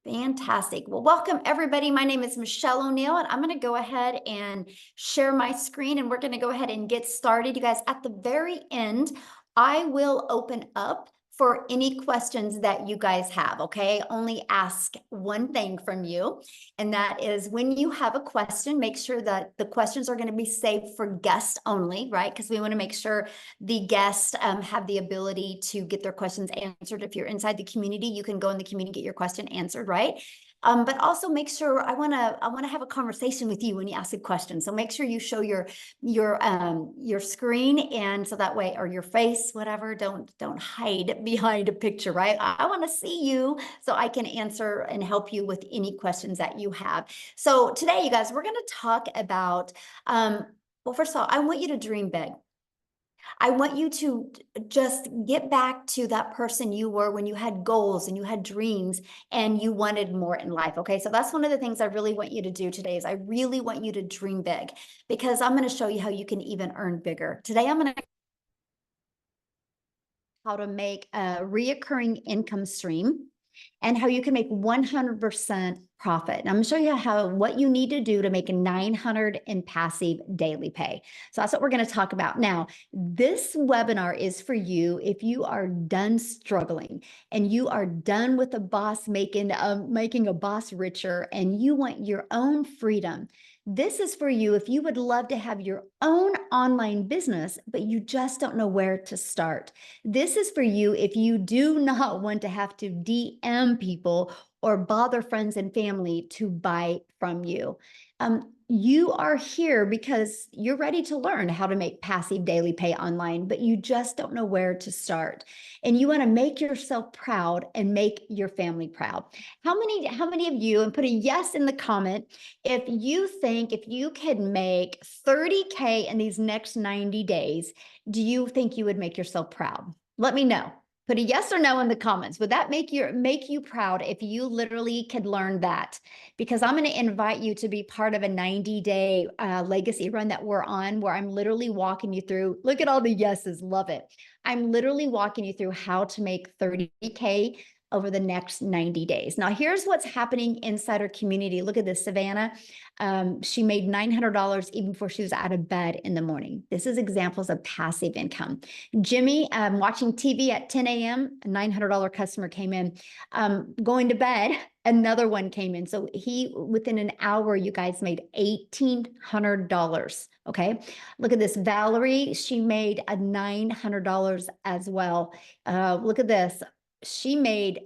Fantastic. Well, welcome everybody. My name is Michelle O'Neill, and I'm going to go ahead and share my screen, and we're going to go ahead and get started. You guys, at the very end, I will open up for any questions that you guys have, okay? Only ask one thing from you, and that is when you have a question, make sure that the questions are going to be saved for guests only, right? Because we want to make sure the guests have the ability to get their questions answered. If you're inside the community, you can go in the community, get your question answered, right? But also make sure I want to have a conversation with you when you ask a question. So make sure you show your screen, and so that way, or your face, whatever. Don't hide behind a picture, right? I want to see you so I can answer and help you with any questions that you have. So today, you guys, we're going to talk about. Well, first of all, I want you to dream big. I want you to just get back to that person you were when you had goals and you had dreams and you wanted more in life. Okay. So that's one of the things I really want you to do today is I really want you to dream big, because I'm going to show you how you can even earn bigger. Today, I'm going to how to make a reoccurring income stream and how you can make 100% profit. And I'm going to show you what you need to do to make a 900 in passive daily pay. So that's what we're going to talk about. Now, this webinar is for you if you are done struggling and you are done with a boss making a boss richer and you want your own freedom. This is for you if you would love to have your own online business, but you just don't know where to start. This is for you if you do not want to have to DM people or bother friends and family to buy from you. You are here because you're ready to learn how to make passive daily pay online, but you just don't know where to start. And you want to make yourself proud and make your family proud. How many of you, and put a yes in the comment, if you think if you could make 30K in these next 90 days, do you think you would make yourself proud? Let me know. Put a yes or no in the comments. Would that make you proud if you literally could learn that? Because I'm going to invite you to be part of a 90-day legacy run that we're on, where I'm literally walking you through. Look at all the yeses. Love it. I'm literally walking you through how to make 30K over the next 90 days. Now, here's what's happening inside our community. Look at this, Savannah. She made $900 even before she was out of bed in the morning. This is examples of passive income. Jimmy, watching TV at 10 a.m., a $900 customer came in. Going to bed, another one came in. So within an hour, you guys made $1,800. Okay. Look at this. Valerie, she made a $900 as well. Look at this. She made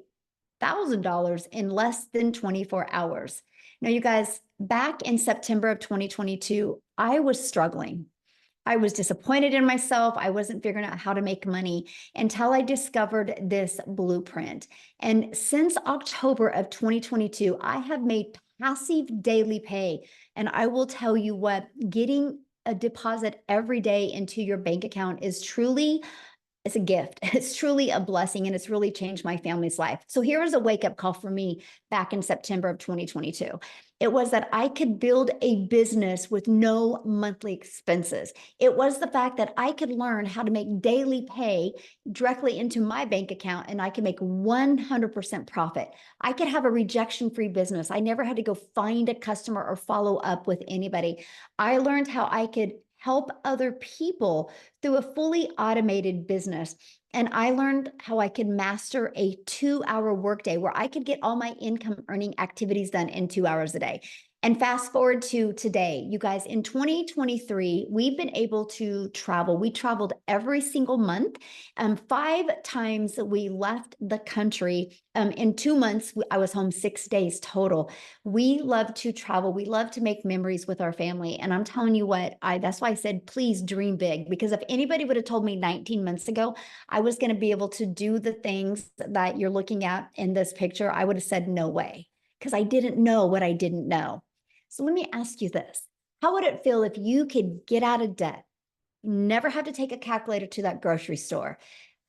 $1,000 in less than 24 hours. Now, you guys, back in September of 2022, I was struggling. I was disappointed in myself. I wasn't figuring out how to make money until I discovered this blueprint. And since October of 2022, I have made passive daily pay. And I will tell you what, getting a deposit every day into your bank account is truly, it's a gift. It's truly a blessing, and it's really changed my family's life. So here was a wake-up call for me back in September of 2022. It was that I could build a business with no monthly expenses. It was the fact that I could learn how to make daily pay directly into my bank account, and I could make 100% profit. I could have a rejection-free business. I never had to go find a customer or follow up with anybody. I learned how I could help other people through a fully automated business. And I learned how I could master a 2-hour workday where I could get all my income earning activities done in 2 hours a day. And fast forward to today, you guys, in 2023, we've been able to travel. We traveled every single month. 5 times we left the country. In 2 months, I was home 6 days total. We love to travel. We love to make memories with our family. And I'm telling you what, that's why I said, please dream big. Because if anybody would have told me 19 months ago, I was going to be able to do the things that you're looking at in this picture, I would have said, no way. Because I didn't know what I didn't know. So let me ask you this. How would it feel if you could get out of debt, never have to take a calculator to that grocery store,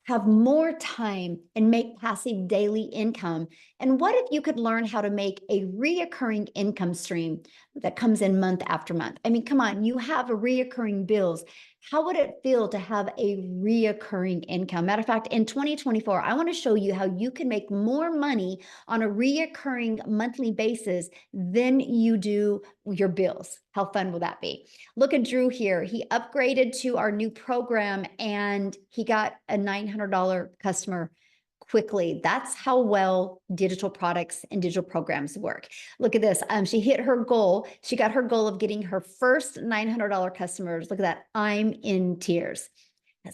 have more time and make passive daily income? And what if you could learn how to make a reoccurring income stream that comes in month after month? I mean, come on, you have a reoccurring bills. How would it feel to have a reoccurring income? Matter of fact, in 2024, I want to show you how you can make more money on a reoccurring monthly basis than you do your bills. How fun will that be? Look at Drew here. He upgraded to our new program and he got a $900 customer quickly. That's how well digital products and digital programs work. Look at this. She hit her goal. She got her goal of getting her first $900 customers. Look at that. I'm in tears.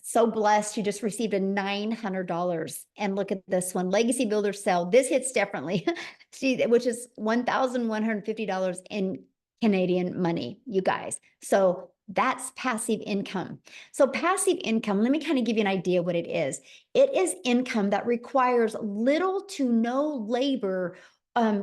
So blessed. You just received a $900. And look at this one, Legacy Builder Sale. This hits differently, which is $1,150 in Canadian money, you guys. So that's passive income. So passive income, let me kind of give you an idea what it is. It is income that requires little to no labor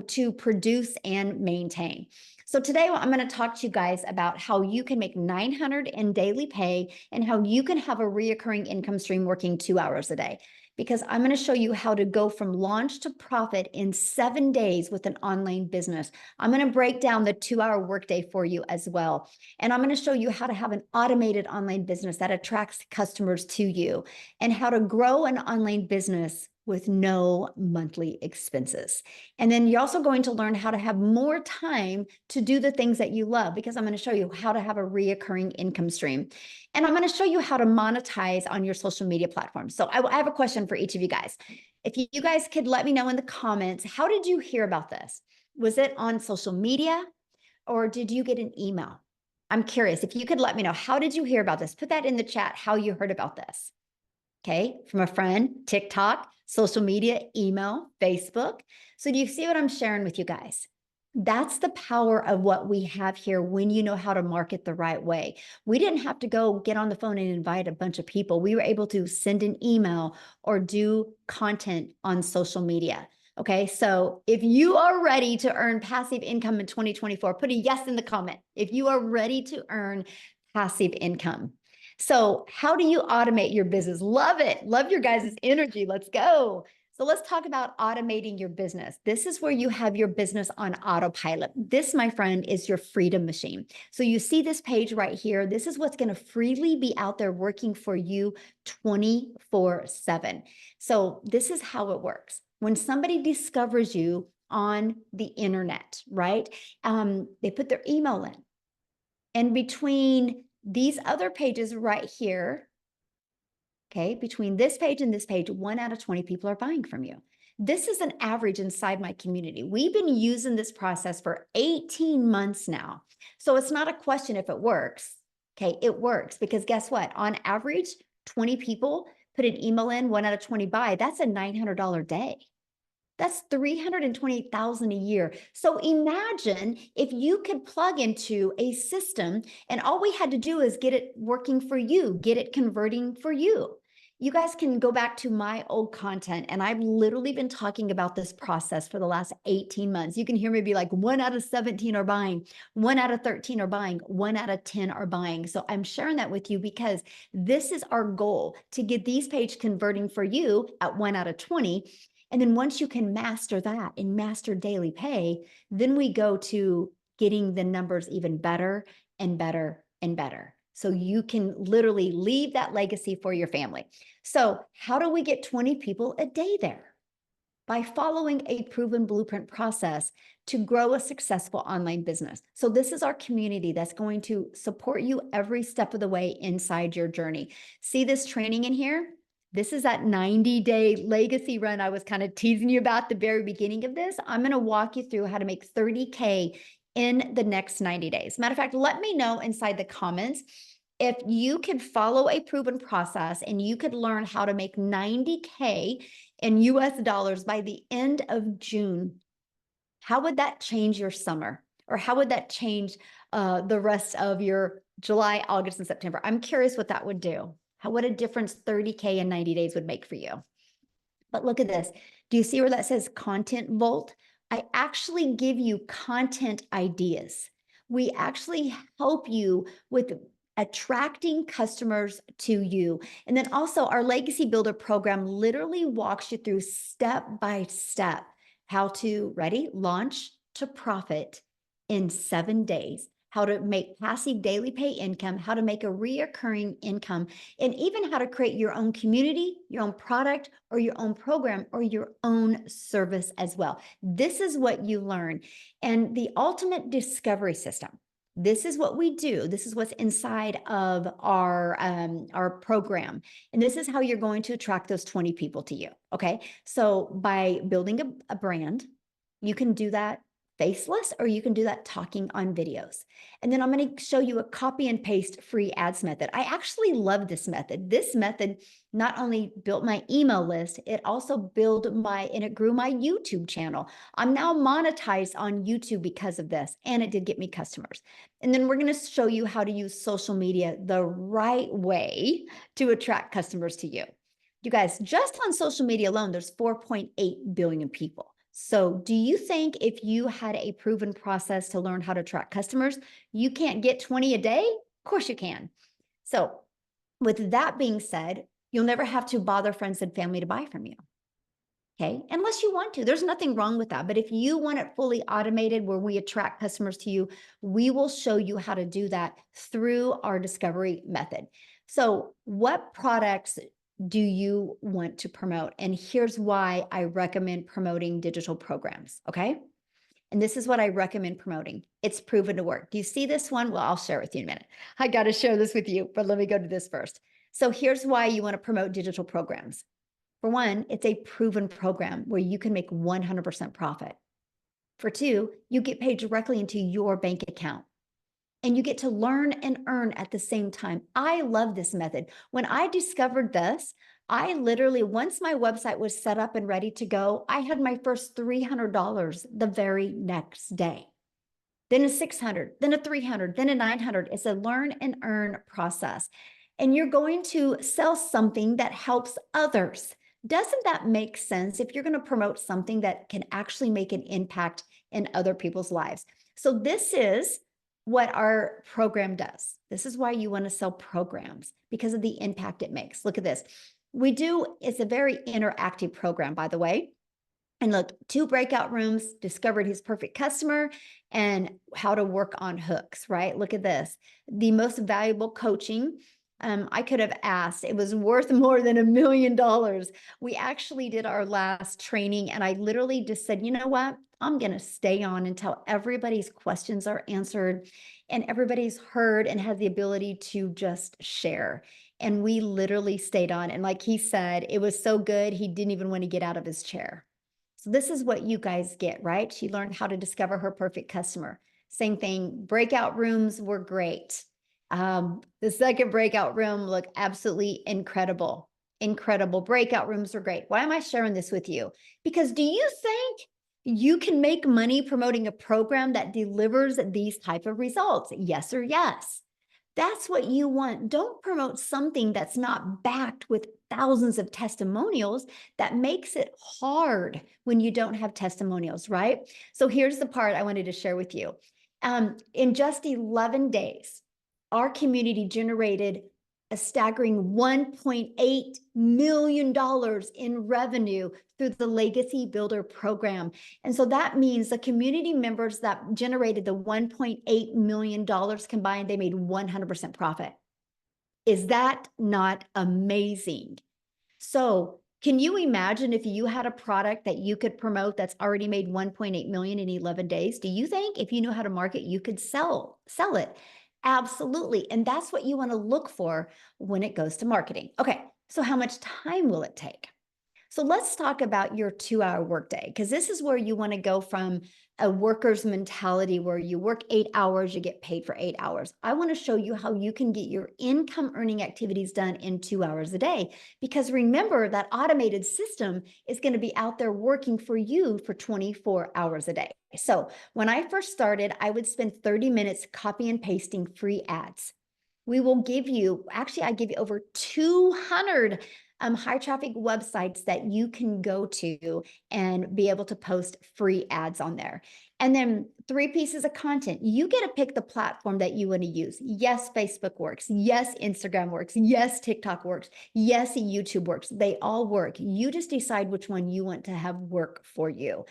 to produce and maintain. So today I'm going to talk to you guys about how you can make 900 in daily pay and how you can have a reoccurring income stream working 2 hours a day. Because I'm going to show you how to go from launch to profit in 7 days with an online business. I'm going to break down the 2-hour workday for you as well. And I'm going to show you how to have an automated online business that attracts customers to you and how to grow an online business with no monthly expenses. And then you're also going to learn how to have more time to do the things that you love, because I'm going to show you how to have a reoccurring income stream. And I'm going to show you how to monetize on your social media platforms. So I have a question for each of you guys. If you guys could let me know in the comments, how did you hear about this? Was it on social media or did you get an email? I'm curious. If you could let me know, how did you hear about this? Put that in the chat, how you heard about this. Okay, from a friend, TikTok, social media, email, Facebook. So do you see what I'm sharing with you guys? That's the power of what we have here when you know how to market the right way. We didn't have to go get on the phone and invite a bunch of people. We were able to send an email or do content on social media. Okay, so if you are ready to earn passive income in 2024, put a yes in the comment. If you are ready to earn passive income. So how do you automate your business? Love it. Love your guys' energy. Let's go. So let's talk about automating your business. This is where you have your business on autopilot. This, my friend, is your freedom machine. So you see this page right here. This is what's going to freely be out there working for you 24/7. So this is how it works. When somebody discovers you on the internet, right? They put their email in. And between these other pages right here, okay, between this page and this page, 1 out of 20 people are buying from you. This is an average inside my community. We've been using this process for 18 months now. So it's not a question if it works. Okay, it works because guess what? On average, 20 people put an email in, 1 out of 20 buy. That's a $900 day. That's $328,000 a year. So imagine if you could plug into a system and all we had to do is get it working for you, get it converting for you. You guys can go back to my old content, and I've literally been talking about this process for the last 18 months. You can hear me be like, 1 out of 17 are buying, 1 out of 13 are buying, 1 out of 10 are buying. So I'm sharing that with you because this is our goal, to get these page converting for you at 1 out of 20. And then once you can master that and master daily pay, then we go to getting the numbers even better and better and better. So you can literally leave that legacy for your family. So how do we get 20 people a day there? By following a proven blueprint process to grow a successful online business. So this is our community that's going to support you every step of the way inside your journey. See this training in here? This is that 90-day legacy run I was kind of teasing you about at the very beginning of this. I'm going to walk you through how to make 30K in the next 90 days. Matter of fact, let me know inside the comments if you could follow a proven process and you could learn how to make 90K in US dollars by the end of June. How would that change your summer? Or how would that change the rest of your July, August, and September? I'm curious what that would do. What a difference 30K in 90 days would make for you. But look at this. Do you see where that says Content Vault? I actually give you content ideas. We actually help you with attracting customers to you. And then also our Legacy Builder program literally walks you through step by step how to, ready, launch to profit in 7 days, how to make passive daily pay income, how to make a reoccurring income, and even how to create your own community, your own product, or your own program, or your own service as well. This is what you learn. And the ultimate discovery system. This is what we do. This is what's inside of our program. And this is how you're going to attract those 20 people to you. Okay. So by building a brand, you can do that faceless, or you can do that talking on videos. And then I'm going to show you a copy and paste free ads method. I actually love this method. This method not only built my email list, it also and it grew my YouTube channel. I'm now monetized on YouTube because of this, and it did get me customers. And then we're going to show you how to use social media the right way to attract customers to you. You guys, just on social media alone, there's 4.8 billion people. So do you think if you had a proven process to learn how to attract customers, you can't get 20 a day? Of course you can. So with that being said, you'll never have to bother friends and family to buy from you. Okay, unless you want to. There's nothing wrong with that. But if you want it fully automated where we attract customers to you, we will show you how to do that through our discovery method. So what products do you want to promote? And here's why I recommend promoting digital programs, okay? And this is what I recommend promoting. It's proven to work. Do you see this one? Well, I'll share it with you in a minute. I got to share this with you, but let me go to this first. So here's why you want to promote digital programs. For one, it's a proven program where you can make 100% profit. For two, you get paid directly into your bank account. And you get to learn and earn at the same time. I love this method. When I discovered this, I literally, once my website was set up and ready to go, I had my first $300 the very next day. Then a 600, then a 300, then a 900. It's a learn and earn process. And you're going to sell something that helps others. Doesn't that make sense if you're going to promote something that can actually make an impact in other people's lives? So this is what our program does. This is why you want to sell programs, because of the impact it makes. Look at this. It's a very interactive program, by the way. And look, 2 breakout rooms, discovered his perfect customer, and how to work on hooks, right? Look at this. The most valuable coaching. I could have asked, it was worth more than $1 million. We actually did our last training, and I literally just said, you know what? I'm going to stay on until everybody's questions are answered and everybody's heard and has the ability to just share. And we literally stayed on. And like he said, it was so good, he didn't even want to get out of his chair. So this is what you guys get, right? She learned how to discover her perfect customer. Same thing. Breakout rooms were great. The second breakout room looked absolutely incredible. Incredible. Breakout rooms are great. Why am I sharing this with you? Because do you think you can make money promoting a program that delivers these type of results? Yes or yes. That's what you want. Don't promote something that's not backed with thousands of testimonials. That makes it hard when you don't have testimonials, right? So here's the part I wanted to share with you. In just 11 days, our community generated a staggering $1.8 million in revenue through the Legacy Builder program. And so that means the community members that generated the $1.8 million combined, they made 100% profit. Is that not amazing? So can you imagine if you had a product that you could promote that's already made 1.8 million in 11 days? Do you think if you knew how to market, you could sell it? Absolutely. And that's what you want to look for when it goes to marketing. Okay, so how much time will it take? So let's talk about your 2-hour workday, because this is where you want to go from a worker's mentality where you work 8 hours, you get paid for 8 hours. I want to show you how you can get your income earning activities done in 2 hours a day, because remember that automated system is going to be out there working for you for 24 hours a day. So when I first started, I would spend 30 minutes copy and pasting free ads. We will give you, actually, I give you over 200 high traffic websites that you can go to and be able to post free ads on there. And then 3 pieces of content. You get to pick the platform that you want to use. Yes, Facebook works. Yes, Instagram works. Yes, TikTok works. Yes, YouTube works. They all work. You just decide which one you want to have work for you.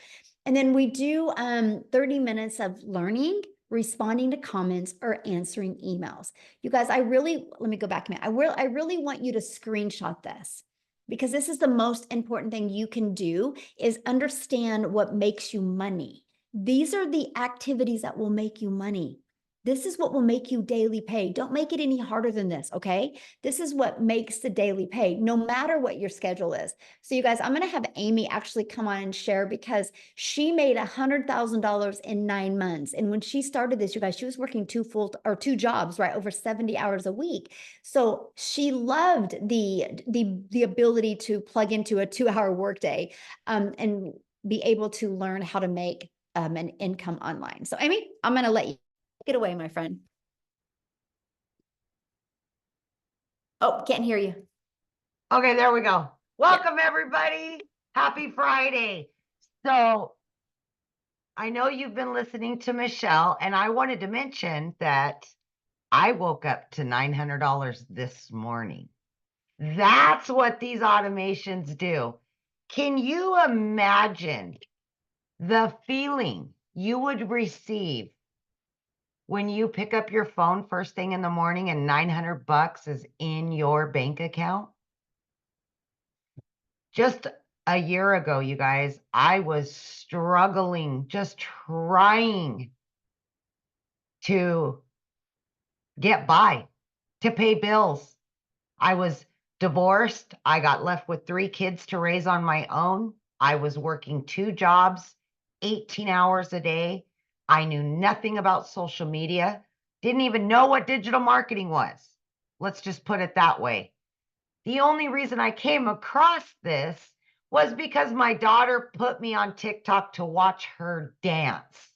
And then we do 30 minutes of learning, responding to comments, or answering emails. You guys, let me go back a minute. I really want you to screenshot this because this is the most important thing you can do is understand what makes you money. These are the activities that will make you money. This is what will make you daily pay. Don't make it any harder than this, okay? This is what makes the daily pay, no matter what your schedule is. So you guys, I'm going to have Amy actually come on and share because she made $100,000 in 9 months. And when she started this, you guys, she was working two jobs, right? Over 70 hours a week. So she loved the ability to plug into a 2-hour workday and be able to learn how to make an income online. So Amy, I'm going to let you take it away, my friend. Oh, can't hear you. Okay, there we go. Welcome, everybody. Happy Friday. So I know you've been listening to Michelle, and I wanted to mention that I woke up to $900 this morning. That's what these automations do. Can you imagine the feeling you would receive when you pick up your phone first thing in the morning and $900 is in your bank account? Just a year ago, you guys, I was struggling, just trying to get by, to pay bills. I was divorced. I got left with 3 kids to raise on my own. I was working 2 jobs, 18 hours a day. I knew nothing about social media, didn't even know what digital marketing was. Let's just put it that way. The only reason I came across this was because my daughter put me on TikTok to watch her dance.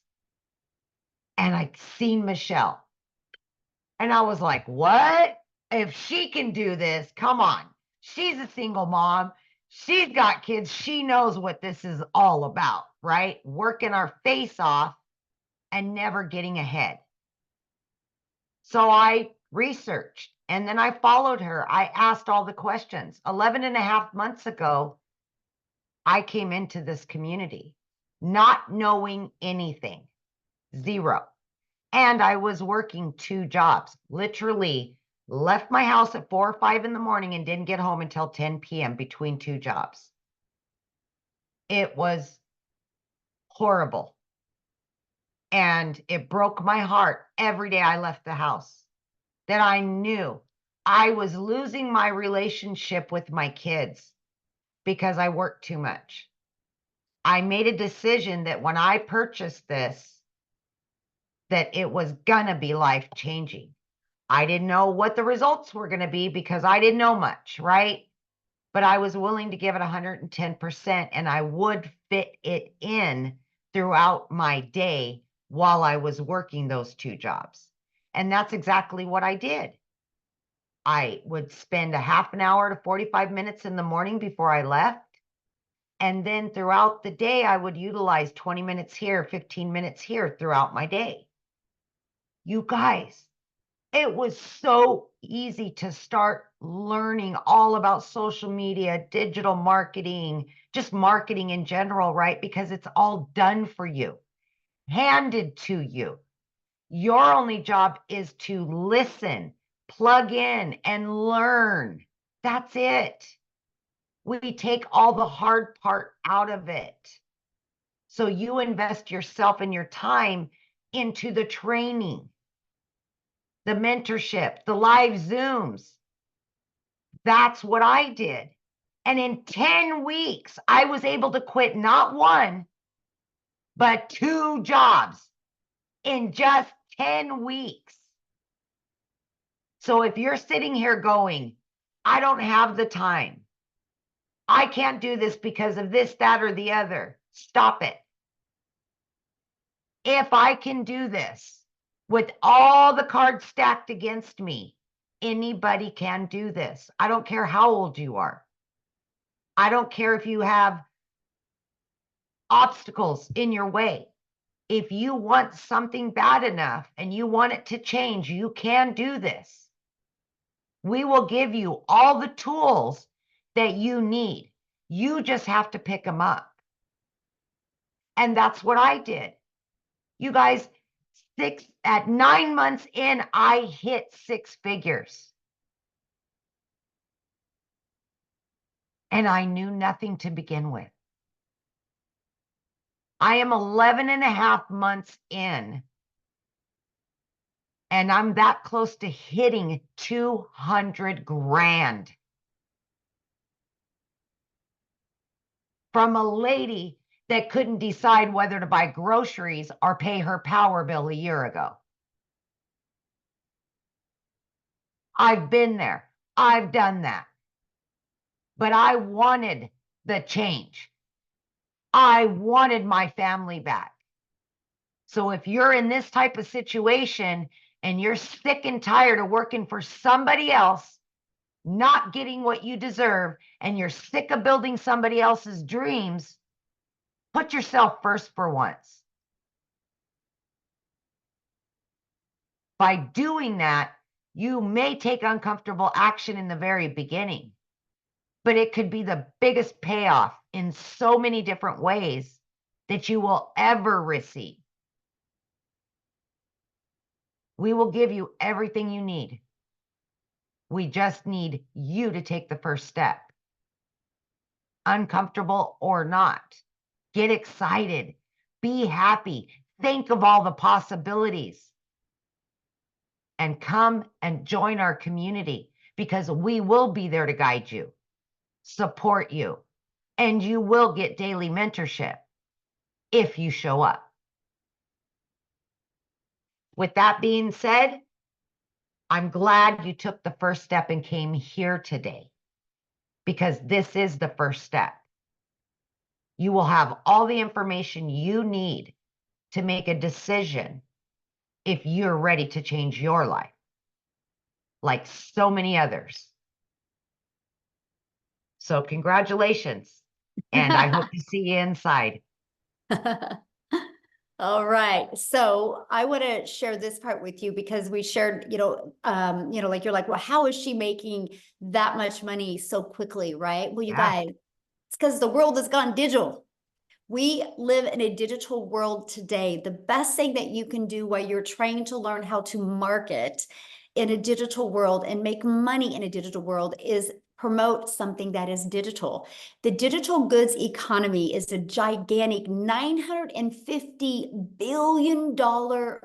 And I'd seen Michelle. And I was like, what? If she can do this, come on. She's a single mom. She's got kids. She knows what this is all about, right? Working our face off and never getting ahead. So I researched and then I followed her. I asked all the questions. 11 and a half months ago, I came into this community not knowing anything, 0. And I was working 2 jobs, literally left my house at 4 or 5 in the morning and didn't get home until 10 p.m. between 2 jobs. It was horrible. And it broke my heart every day I left the house that I knew I was losing my relationship with my kids because I worked too much. I made a decision that when I purchased this, that it was gonna be life-changing. I didn't know what the results were gonna be because I didn't know much, right? But I was willing to give it 110%, and I would fit it in throughout my day while I was working those 2 jobs. And that's exactly what I did. I would spend a half an hour to 45 minutes in the morning before I left. And then throughout the day, I would utilize 20 minutes here, 15 minutes here throughout my day. You guys, it was so easy to start learning all about social media, digital marketing, just marketing in general, right? Because it's all done for you, handed to you. Your only job is to listen, plug in, and learn. That's it. We take all the hard part out of it. So you invest yourself and your time into the training, the mentorship, the live Zooms. That's what I did. And in 10 weeks, I was able to quit not 1, but 2 jobs in just 10 weeks. So if you're sitting here going, I don't have the time, I can't do this because of this, that, or the other, stop it. If I can do this with all the cards stacked against me, anybody can do this. I don't care how old you are. I don't care if you have obstacles in your way. If you want something bad enough and you want it to change, you can do this. We will give you all the tools that you need. You just have to pick them up. And that's what I did. You guys, At 9 months in, I hit 6 figures. And I knew nothing to begin with. I am 11 and a half months in, and I'm that close to hitting 200 grand. From a lady that couldn't decide whether to buy groceries or pay her power bill a year ago. I've been there. I've done that. But I wanted the change. I wanted my family back. So if you're in this type of situation and you're sick and tired of working for somebody else, not getting what you deserve, and you're sick of building somebody else's dreams, put yourself first for once. By doing that, you may take uncomfortable action in the very beginning, but it could be the biggest payoff in so many different ways that you will ever receive. We will give you everything you need. We just need you to take the first step. Uncomfortable or not. Get excited. Be happy. Think of all the possibilities. And come and join our community, because we will be there to guide you, support you, and you will get daily mentorship if you show up. With that being said, I'm glad you took the first step and came here today, because this is the first step. You will have all the information you need to make a decision if you're ready to change your life, like so many others. So congratulations, and I hope to see you inside. All right. So I want to share this part with you because we shared, like you're like, well, how is she making that much money so quickly, right? Well, you guys, it's because the world has gone digital. We live in a digital world today. The best thing that you can do while you're trying to learn how to market in a digital world and make money in a digital world is promote something that is digital. The digital goods economy is a gigantic $950 billion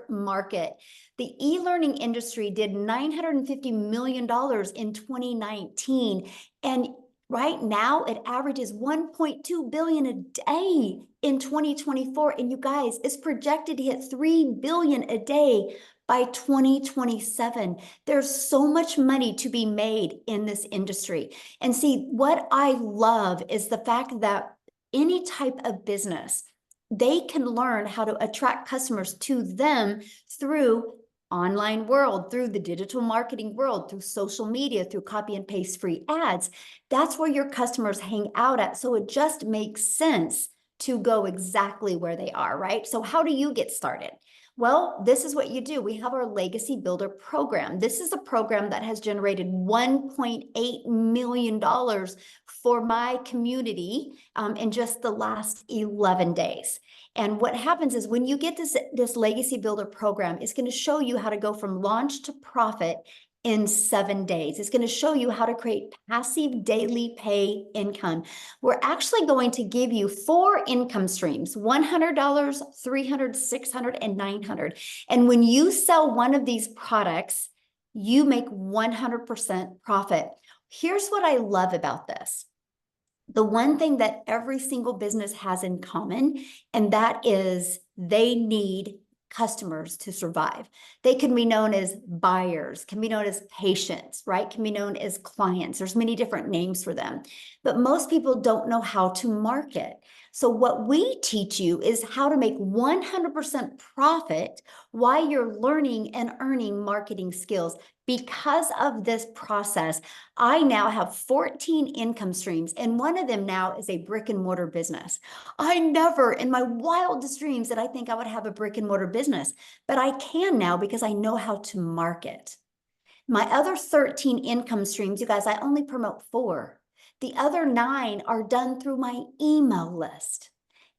market. The e-learning industry did $950 million in 2019. And right now, it averages 1.2 billion a day in 2024. And you guys, it's projected to hit 3 billion a day by 2027. There's so much money to be made in this industry. And see, what I love is the fact that any type of business, they can learn how to attract customers to them through online world, through the digital marketing world, through social media, through copy and paste free ads. That's where your customers hang out at. So it just makes sense to go exactly where they are, right? So how do you get started? Well, this is what you do. We have our Legacy Builder program. This is a program that has generated $1.8 million for my community in just the last 11 days. And what happens is when you get this Legacy Builder program, it's going to show you how to go from launch to profit in 7 days. It's going to show you how to create passive daily pay income. We're actually going to give you 4 income streams, $100, $300, $600, and $900. And when you sell one of these products, you make 100% profit. Here's what I love about this. The one thing that every single business has in common, and that is they need customers to survive. They can be known as buyers, can be known as patients, right? Can be known as clients. There's many different names for them, but most people don't know how to market. So what we teach you is how to make 100% profit while you're learning and earning marketing skills. Because of this process, I now have 14 income streams, and one of them now is a brick and mortar business. I never in my wildest dreams did I think I would have a brick and mortar business, but I can now because I know how to market. My other 13 income streams, you guys, I only promote 4. The other 9 are done through my email list.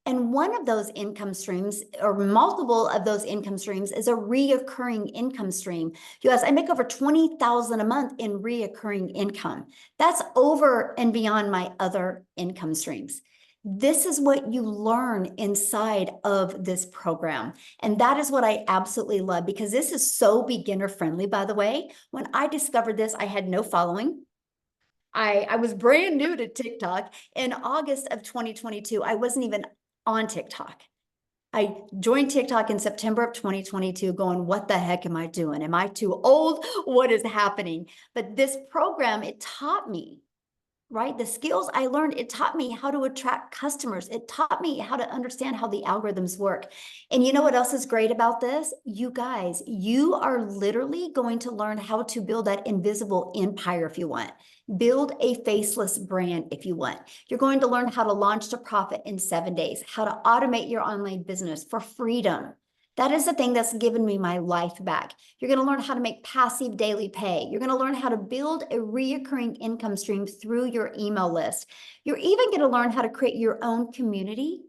And one of those income streams, or multiple of those income streams, is a reoccurring income stream. You guys, I make over $20,000 a month in reoccurring income. That's over and beyond my other income streams. This is what you learn inside of this program. And that is what I absolutely love, because this is so beginner friendly, by the way. When I discovered this, I had no following. I was brand new to TikTok. In August of 2022, I wasn't even on TikTok. I joined TikTok in September of 2022 going, what the heck am I doing? Am I too old? What is happening? But this program, it taught me, right? The skills I learned, it taught me how to attract customers. It taught me how to understand how the algorithms work. And you know what else is great about this? You guys, you are literally going to learn how to build that invisible empire if you want. Build a faceless brand if you want. You're going to learn how to launch to profit in 7 days, how to automate your online business for freedom. That is the thing that's given me my life back. You're going to learn how to make passive daily pay. You're going to learn how to build a reoccurring income stream through your email list. You're even going to learn how to create your own community,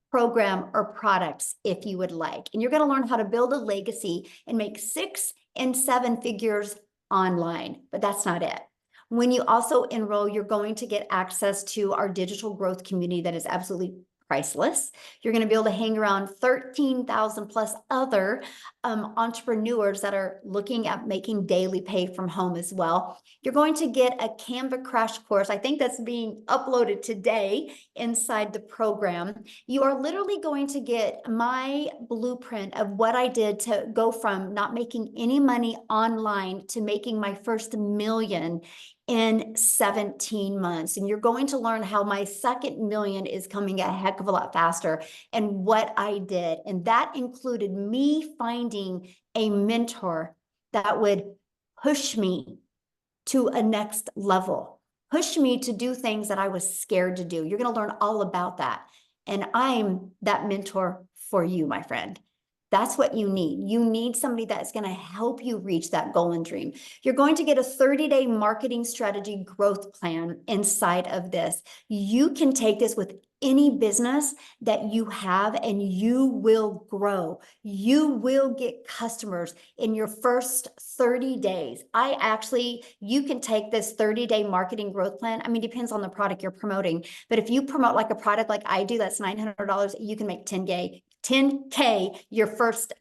program, or products if you would like. And you're going to learn how to build a legacy and make 6 and 7 figures online. But that's not it. When you also enroll, you're going to get access to our digital growth community that is absolutely priceless. You're going to be able to hang around 13,000 plus other entrepreneurs that are looking at making daily pay from home as well. You're going to get a Canva crash course. I think that's being uploaded today inside the program. You are literally going to get my blueprint of what I did to go from not making any money online to making my first million in 17 months. And you're going to learn how my second million is coming a heck of a lot faster and what I did. And that included me finding a mentor that would push me to a next level, push me to do things that I was scared to do. You're going to learn all about that. And I'm that mentor for you, my friend. That's what you need. You need somebody that's going to help you reach that goal and dream. You're going to get a 30-day marketing strategy growth plan inside of this. You can take this with any business that you have and you will grow. You will get customers in your first 30 days. You can take this 30-day marketing growth plan. I mean, depends on the product you're promoting. But if you promote like a product like I do, that's $900, you can make 10K your first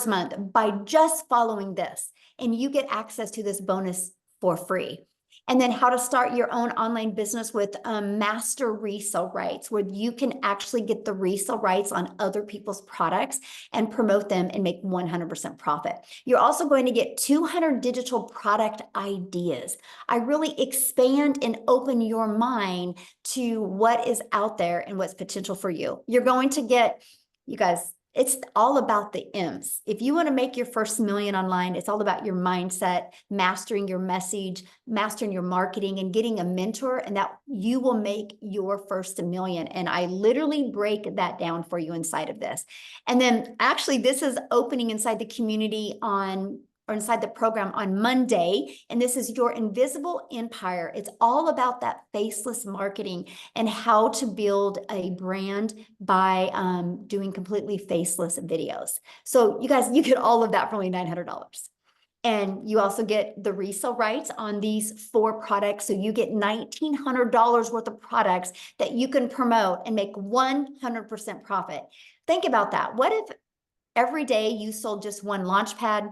month by just following this. And you get access to this bonus for free. And then how to start your own online business with master resale rights, where you can actually get the resale rights on other people's products and promote them and make 100% profit. You're also going to get 200 digital product ideas. I really expand and open your mind to what is out there and what's potential for you. You're going to get, you guys, it's all about the M's. If you want to make your first million online, it's all about your mindset, mastering your message, mastering your marketing, and getting a mentor, and that you will make your first million. And I literally break that down for you inside of this. And then actually this is opening inside the community or inside the program on Monday. And this is your invisible empire. It's all about that faceless marketing and how to build a brand by doing completely faceless videos. So you guys, you get all of that for only $900. And you also get the resale rights on these 4 products. So you get $1,900 worth of products that you can promote and make 100% profit. Think about that. What if every day you sold just one Launchpad,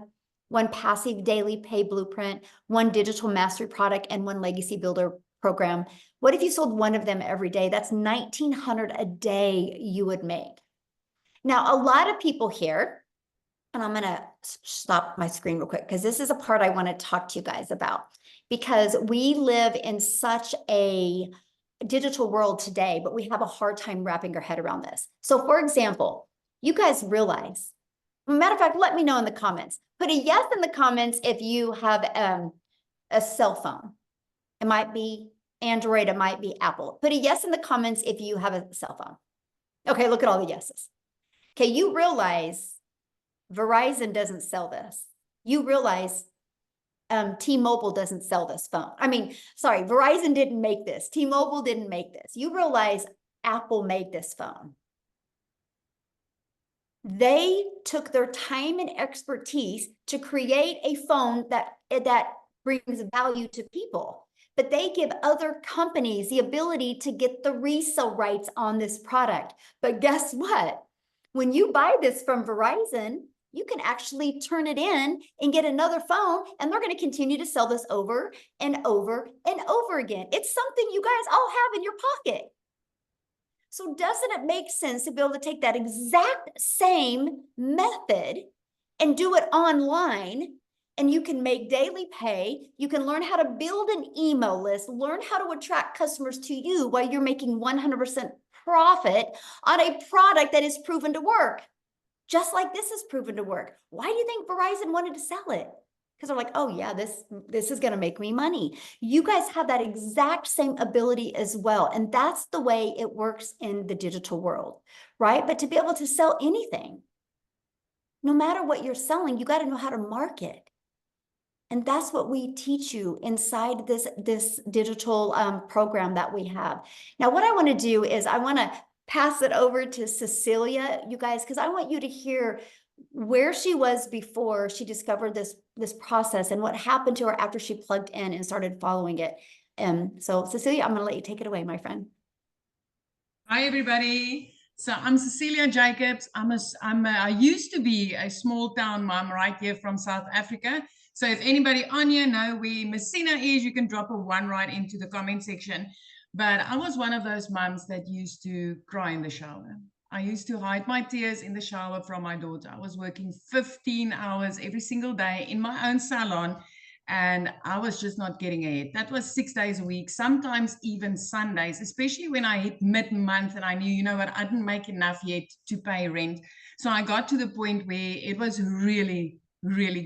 one passive daily pay blueprint, one digital mastery product, and one legacy builder program? What if you sold one of them every day? That's $1,900 a day you would make. Now, a lot of people here, and I'm going to stop my screen real quick because this is a part I want to talk to you guys about, because we live in such a digital world today, but we have a hard time wrapping our head around this. So for example, you guys realize, matter of fact, let me know in the comments. Put a yes in the comments if you have a cell phone. It might be Android, it might be Apple. Put a yes in the comments if you have a cell phone. Okay, look at all the yeses. Okay, you realize Verizon doesn't sell this. You realize T-Mobile doesn't sell this phone. I mean, sorry, Verizon didn't make this. T-Mobile didn't make this. You realize Apple made this phone. They took their time and expertise to create a phone that brings value to people, but they give other companies the ability to get the resale rights on this product. But guess what? When you buy this from Verizon, you can actually turn it in and get another phone, and they're going to continue to sell this over and over and over again. It's something you guys all have in your pocket. So doesn't it make sense to be able to take that exact same method and do it online? And you can make daily pay. You can learn how to build an email list, learn how to attract customers to you while you're making 100% profit on a product that is proven to work. Just like this is proven to work. Why do you think Verizon wanted to sell it? Because they're like, oh yeah, this is going to make me money. You guys have that exact same ability as well. And that's the way it works in the digital world, right? But to be able to sell anything, no matter what you're selling, you got to know how to market. And that's what we teach you inside this digital program that we have. Now, what I want to do is I want to pass it over to Cecilia, you guys, because I want you to hear where she was before she discovered this process and what happened to her after she plugged in and started following it. So Cecilia, I'm going to let you take it away, my friend. Hi, everybody. So I'm Cecilia Jacobs. I used to be a small town mom right here from South Africa. So if anybody on here know where Messina is, you can drop a 1 right into the comment section. But I was one of those moms that used to cry in the shower. I used to hide my tears in the shower from my daughter. I was working 15 hours every single day in my own salon, and I was just not getting ahead. That was 6 days a week, sometimes even Sundays, especially when I hit mid-month and I knew, you know what, I didn't make enough yet to pay rent. So I got to the point where it was really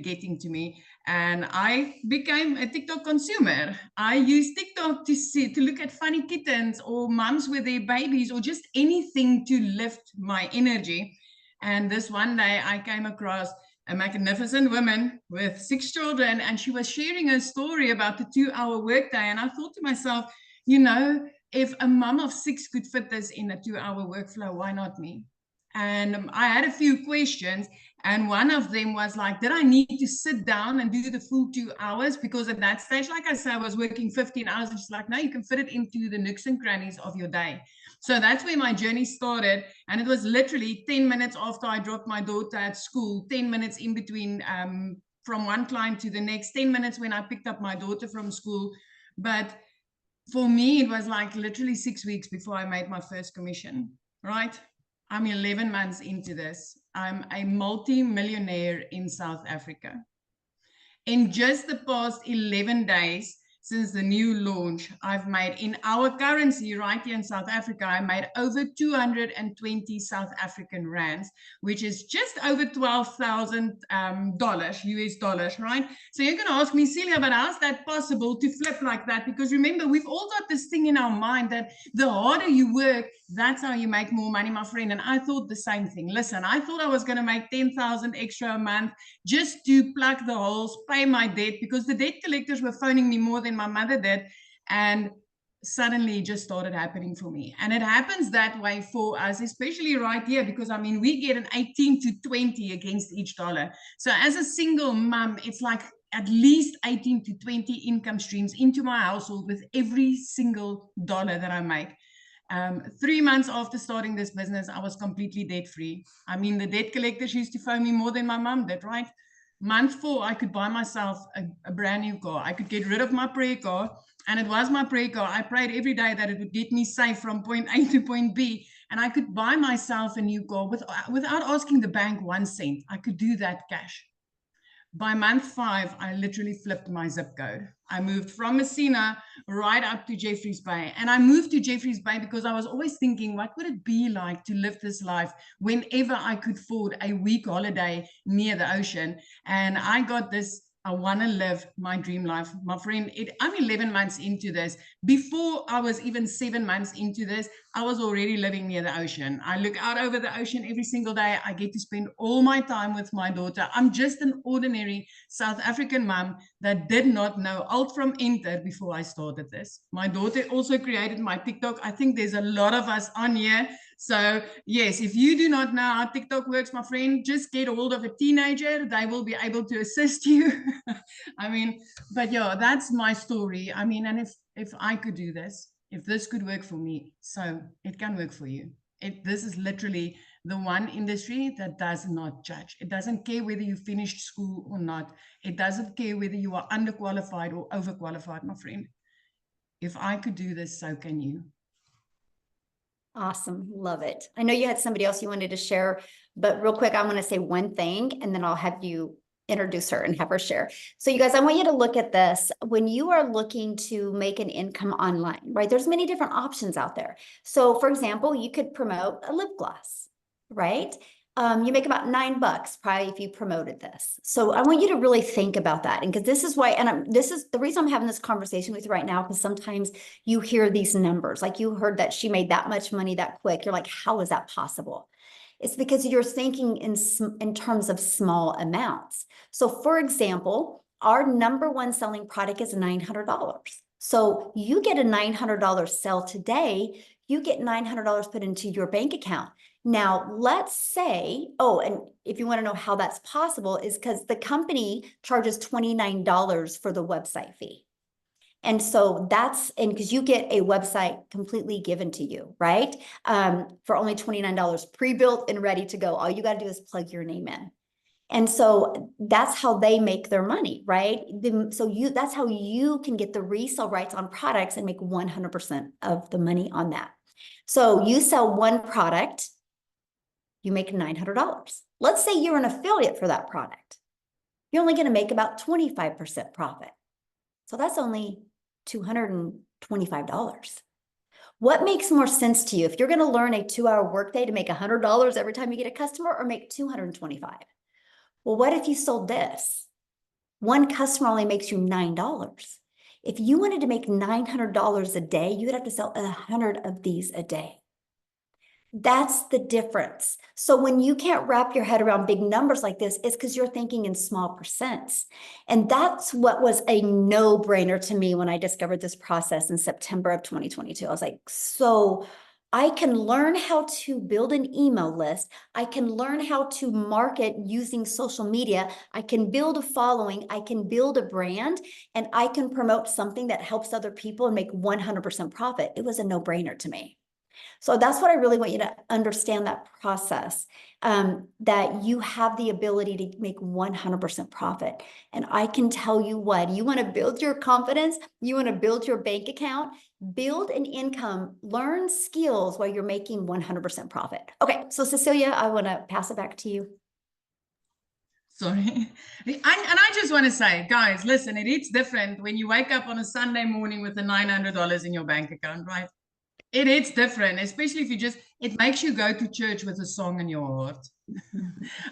getting to me, and I became a TikTok consumer. I used TikTok to look at funny kittens or mums with their babies or just anything to lift my energy. And this one day I came across a magnificent woman with 6 children, and she was sharing her story about the 2-hour workday. And I thought to myself, you know, if a mom of 6 could fit this in a 2-hour workflow, why not me? And I had a few questions, and one of them was like, did I need to sit down and do the full 2 hours? Because at that stage, like I said, I was working 15 hours. And she's like, no, you can fit it into the nooks and crannies of your day. So that's where my journey started. And it was literally 10 minutes after I dropped my daughter at school, 10 minutes in between from one client to the next, 10 minutes when I picked up my daughter from school. But for me, it was like literally 6 weeks before I made my first commission, right? I'm 11 months into this. I'm a multi-millionaire in South Africa. In just the past 11 days, since the new launch, I've made, in our currency right here in South Africa, I made over 220 South African rands, which is just over $12,000 US dollars, right? So you're going to ask me, Celia, but how's that possible to flip like that? Because remember, we've all got this thing in our mind that the harder you work, that's how you make more money, my friend. And I thought the same thing. Listen, I thought I was going to make 10,000 extra a month just to plug the holes, pay my debt, because the debt collectors were phoning me more than my mother did. And suddenly it just started happening for me. And it happens that way for us, especially right here, because I mean, we get an 18 to 20 against each dollar. So as a single mom, it's like at least 18 to 20 income streams into my household with every single dollar that I make. 3 months after starting this business, I was completely debt free. I mean, the debt collectors used to phone me more than my mom did, right? Month 4, I could buy myself a brand new car. I could get rid of my prayer car, and it was my prayer car. I prayed every day that it would get me safe from point A to point B, and I could buy myself a new car without asking the bank 1 cent. I could do that cash. By month 5, I literally flipped my zip code. I moved from Messina right up to Jeffreys Bay. And I moved to Jeffreys Bay because I was always thinking, what would it be like to live this life whenever I could afford a week holiday near the ocean? And I got this I want to live my dream life. My friend, I'm 11 months into this. Before I was even 7 months into this, I was already living near the ocean. I look out over the ocean every single day. I get to spend all my time with my daughter. I'm just an ordinary South African mom that did not know Alt from Enter before I started this. My daughter also created my TikTok. I think there's a lot of us on here. So yes, if you do not know how TikTok works, my friend, just get a hold of a teenager. They will be able to assist you. I mean, but yeah, that's my story. I mean, and if I could do this, if this could work for me, so it can work for you. This is literally the one industry that does not judge. It doesn't care whether you finished school or not. It doesn't care whether you are underqualified or overqualified, my friend. If I could do this, so can you. Awesome. Love it. I know you had somebody else you wanted to share, but real quick, I want to say one thing and then I'll have you introduce her and have her share. So you guys, I want you to look at this. When you are looking to make an income online, right? There's many different options out there. So for example, you could promote a lip gloss, right? You make about $9 probably if you promoted this. So I want you to really think about that. And because this is why, and this is the reason I'm having this conversation with you right now, because sometimes you hear these numbers, like you heard that she made that much money that quick. You're like, how is that possible? It's because you're thinking in terms of small amounts. So for example, our number one selling product is $900. So you get a $900 sale today, you get $900 put into your bank account. Now, let's say, oh, and if you want to know how that's possible is because the company charges $29 for the website fee. And so and because you get a website completely given to you, right? For only $29 pre-built and ready to go. All you got to do is plug your name in. And so that's how they make their money, right? That's how you can get the resale rights on products and make 100% of the money on that. So you sell one product, you make $900. Let's say you're an affiliate for that product. You're only going to make about 25% profit. So that's only $225. What makes more sense to you? If you're going to learn a 2-hour workday to make $100 every time you get a customer or make $225? Well, what if you sold this? One customer only makes you $9. If you wanted to make $900 a day, you would have to sell 100 of these a day. That's the difference. So when you can't wrap your head around big numbers like this, it's because you're thinking in small percents. And that's what was a no-brainer to me when I discovered this process in September of 2022. I was like, so I can learn how to build an email list. I can learn how to market using social media. I can build a following. I can build a brand, and I can promote something that helps other people and make 100% profit. It was a no-brainer to me. So that's what I really want you to understand, that process, that you have the ability to make 100% profit. And I can tell you what, you want to build your confidence, you want to build your bank account, build an income, learn skills while you're making 100% profit. Okay, so Cecilia, I want to pass it back to you. Sorry. And I just want to say, guys, listen, it's different when you wake up on a Sunday morning with the $900 in your bank account, right? It's different, especially if it makes you go to church with a song in your heart.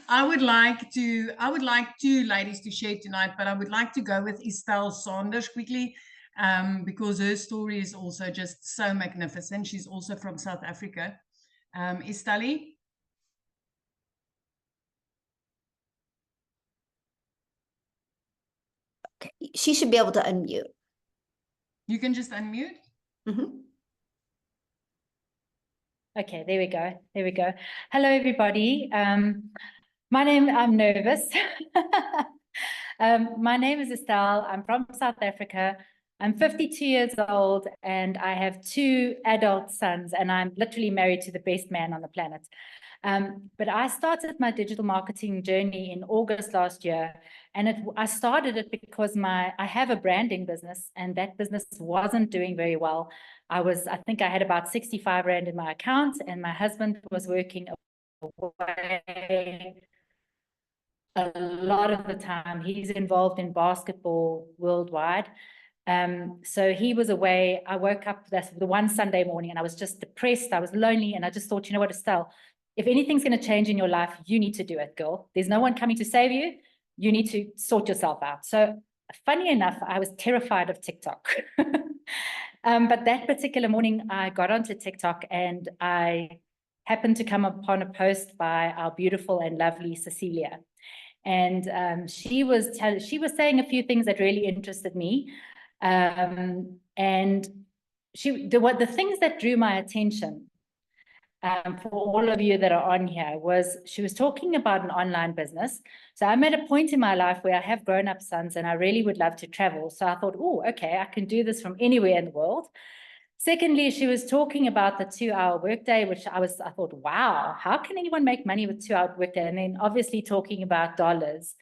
I would like two ladies to share tonight, but I would like to go with Estelle Saunders quickly, because her story is also just so magnificent. She's also from South Africa. Estelle? Okay, she should be able to unmute. You can just unmute. Mm-hmm. Okay, there we go. There we go. Hello, everybody. I'm nervous. My name is Estelle. I'm from South Africa. I'm 52 years old and I have 2 adult sons, and I'm literally married to the best man on the planet. But I started my digital marketing journey in August last year, and I started it because I have a branding business, and that business wasn't doing very well. I think I had about 65 Rand in my account, and my husband was working away a lot of the time. He's involved in basketball worldwide. So he was away. I woke up the one Sunday morning and I was just depressed. I was lonely, and I just thought, you know what, Estelle, if anything's going to change in your life, you need to do it, girl. There's no one coming to save you. you need to sort yourself out. So funny enough, I was terrified of TikTok. But that particular morning, I got onto TikTok and I happened to come upon a post by our beautiful and lovely Cecilia. And she was saying a few things that really interested me. And the things that drew my attention, for all of you that are on here, was she was talking about an online business. So I'm at a point in my life where I have grown-up sons and I really would love to travel. So I thought, oh, okay, I can do this from anywhere in the world. Secondly, she was talking about the 2-hour workday, which I thought, wow, how can anyone make money with 2-hour workday? And then obviously talking about dollars,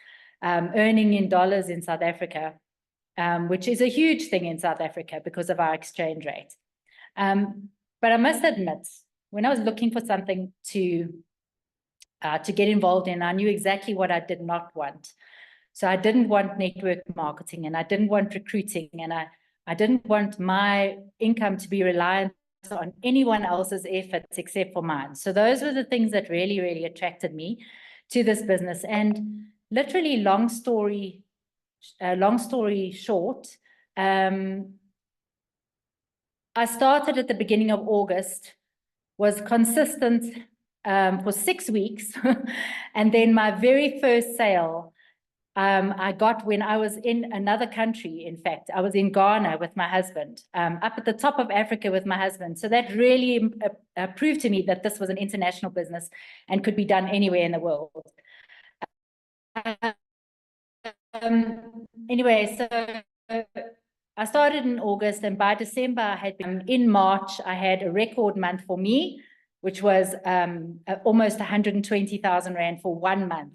earning in dollars in South Africa, which is a huge thing in South Africa because of our exchange rate. But I must admit, when I was looking for something to get involved in, I knew exactly what I did not want. So I didn't want network marketing, and I didn't want recruiting, and I didn't want my income to be reliant on anyone else's efforts except for mine. So those were the things that really, really attracted me to this business. And literally, long story short, I started at the beginning of August, was consistent for 6 weeks. And then my very first sale, I got when I was in another country. In fact, I was in Ghana with my husband, up at the top of Africa with my husband. So that really proved to me that this was an international business and could be done anywhere in the world. Anyway, so I started in August, and by December, I had been in March, I had a record month for me, which was almost 120,000 Rand for 1 month.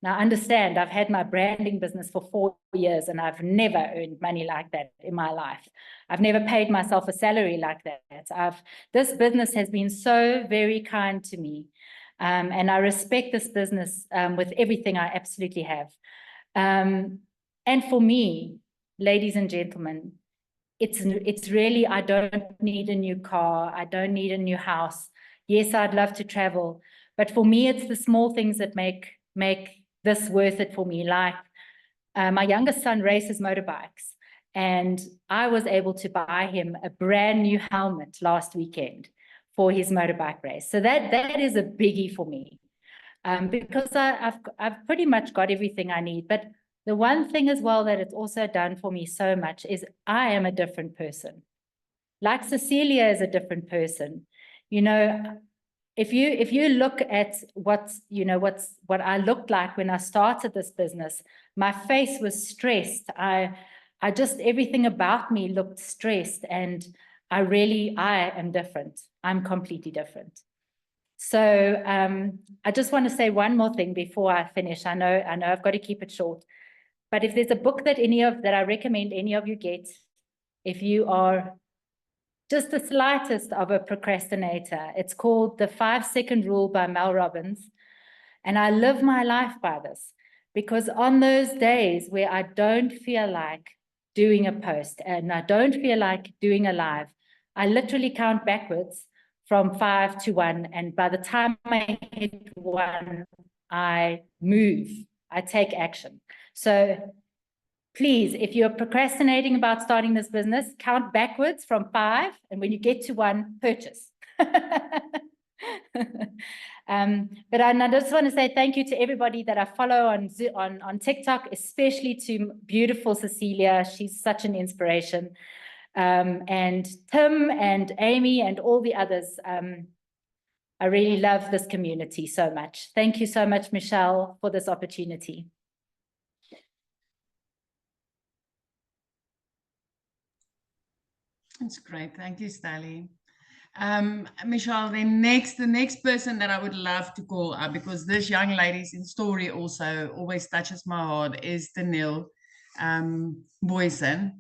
Now, understand, I've had my branding business for 4 years, and I've never earned money like that in my life. I've never paid myself a salary like that. This business has been so very kind to me, and I respect this business with everything I absolutely have. And for me, ladies and gentlemen, it's really, I don't need a new car. I don't need a new house. Yes, I'd love to travel, but for me, it's the small things that make this worth it for me. Like my youngest son races motorbikes, and I was able to buy him a brand new helmet last weekend for his motorbike race. So that is a biggie for me, because I've pretty much got everything I need. But the one thing as well that it's also done for me so much is I am a different person. Like Cecilia is a different person. You know, if you look at what I looked like when I started this business, my face was stressed. I just, everything about me looked stressed, and I am different. I'm completely different. So I just want to say one more thing before I finish. I know I've got to keep it short, but if there's a book that I recommend any of you get, if you are just the slightest of a procrastinator, it's called The 5-Second Rule by Mel Robbins. And I live my life by this, because on those days where I don't feel like doing a post and I don't feel like doing a live, I literally count backwards from 5 to 1. And by the time I hit 1, I move, I take action. So please, if you're procrastinating about starting this business, count backwards from 5. And when you get to 1, purchase. But I just want to say thank you to everybody that I follow on TikTok, especially to beautiful Cecilia. She's such an inspiration. And Tim and Amy and all the others. I really love this community so much. Thank you so much, Michelle, for this opportunity. That's great. Thank you, Stally. Michelle, the next person that I would love to call up, because this young lady's story also always touches my heart, is Danielle Boysen.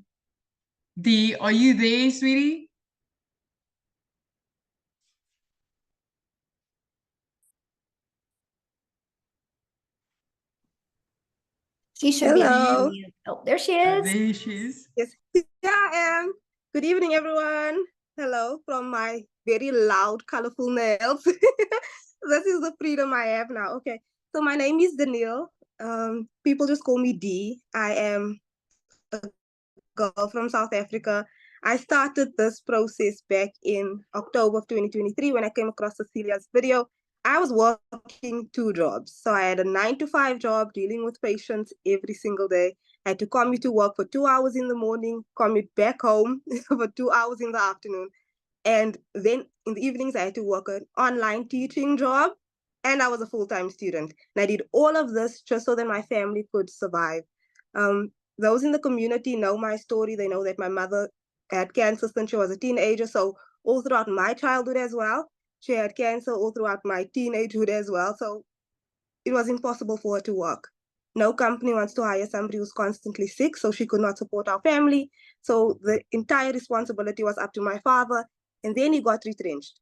Are you there, sweetie? She should Hello. be. Oh, there she is. There she is. Yes, here I am. Good evening, everyone. Hello from my very loud, colorful nails. This is the freedom I have now. Okay, so my name is Danielle. People just call me D. I am a girl from South Africa. I started this process back in October of 2023 when I came across Cecilia's video. I was working 2 jobs. So I had a 9-to-5 job dealing with patients every single day. I had to commute to work for 2 hours in the morning, commute back home for 2 hours in the afternoon. And then in the evenings, I had to work an online teaching job. And I was a full-time student. And I did all of this just so that my family could survive. Those in the community know my story. They know that my mother had cancer since she was a teenager. So all throughout my childhood as well, she had cancer all throughout my teenagehood as well. So it was impossible for her to work. No company wants to hire somebody who's constantly sick, so she could not support our family. So the entire responsibility was up to my father. And then he got retrenched.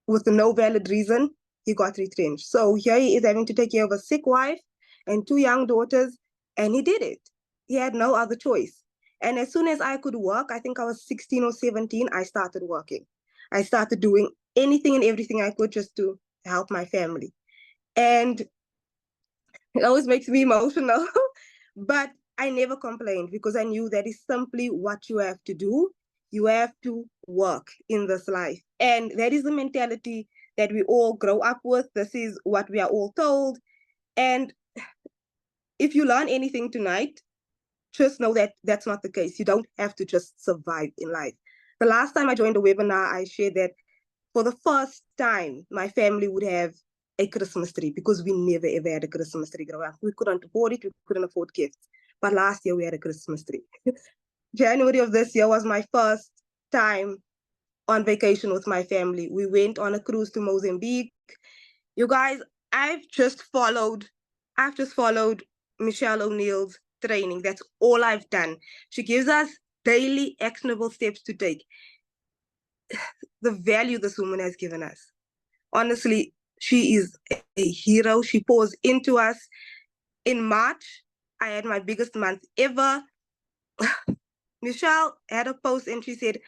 With no valid reason, he got retrenched. So here he is having to take care of a sick wife and 2 young daughters, and he did it. He had no other choice. And as soon as I could work, I think I was 16 or 17, I started working. I started doing anything and everything I could just to help my family. And it always makes me emotional, but I never complained because I knew that is simply what you have to do. You have to work in this life. And that is the mentality that we all grow up with. This is what we are all told. And if you learn anything tonight, just know that that's not the case. You don't have to just survive in life. The last time I joined a webinar, I shared that for the first time, my family would have a Christmas tree because we never ever had a Christmas tree growing up. We couldn't afford it, we couldn't afford gifts. But last year we had a Christmas tree. January of this year was my first time on vacation with my family. We went on a cruise to Mozambique. You guys, I've just followed Michelle O'Neill's training. That's all I've done. She gives us daily actionable steps to take. The value this woman has given us. Honestly, she is a hero. She pours into us. In March, I had my biggest month ever. Michelle had a post and she said,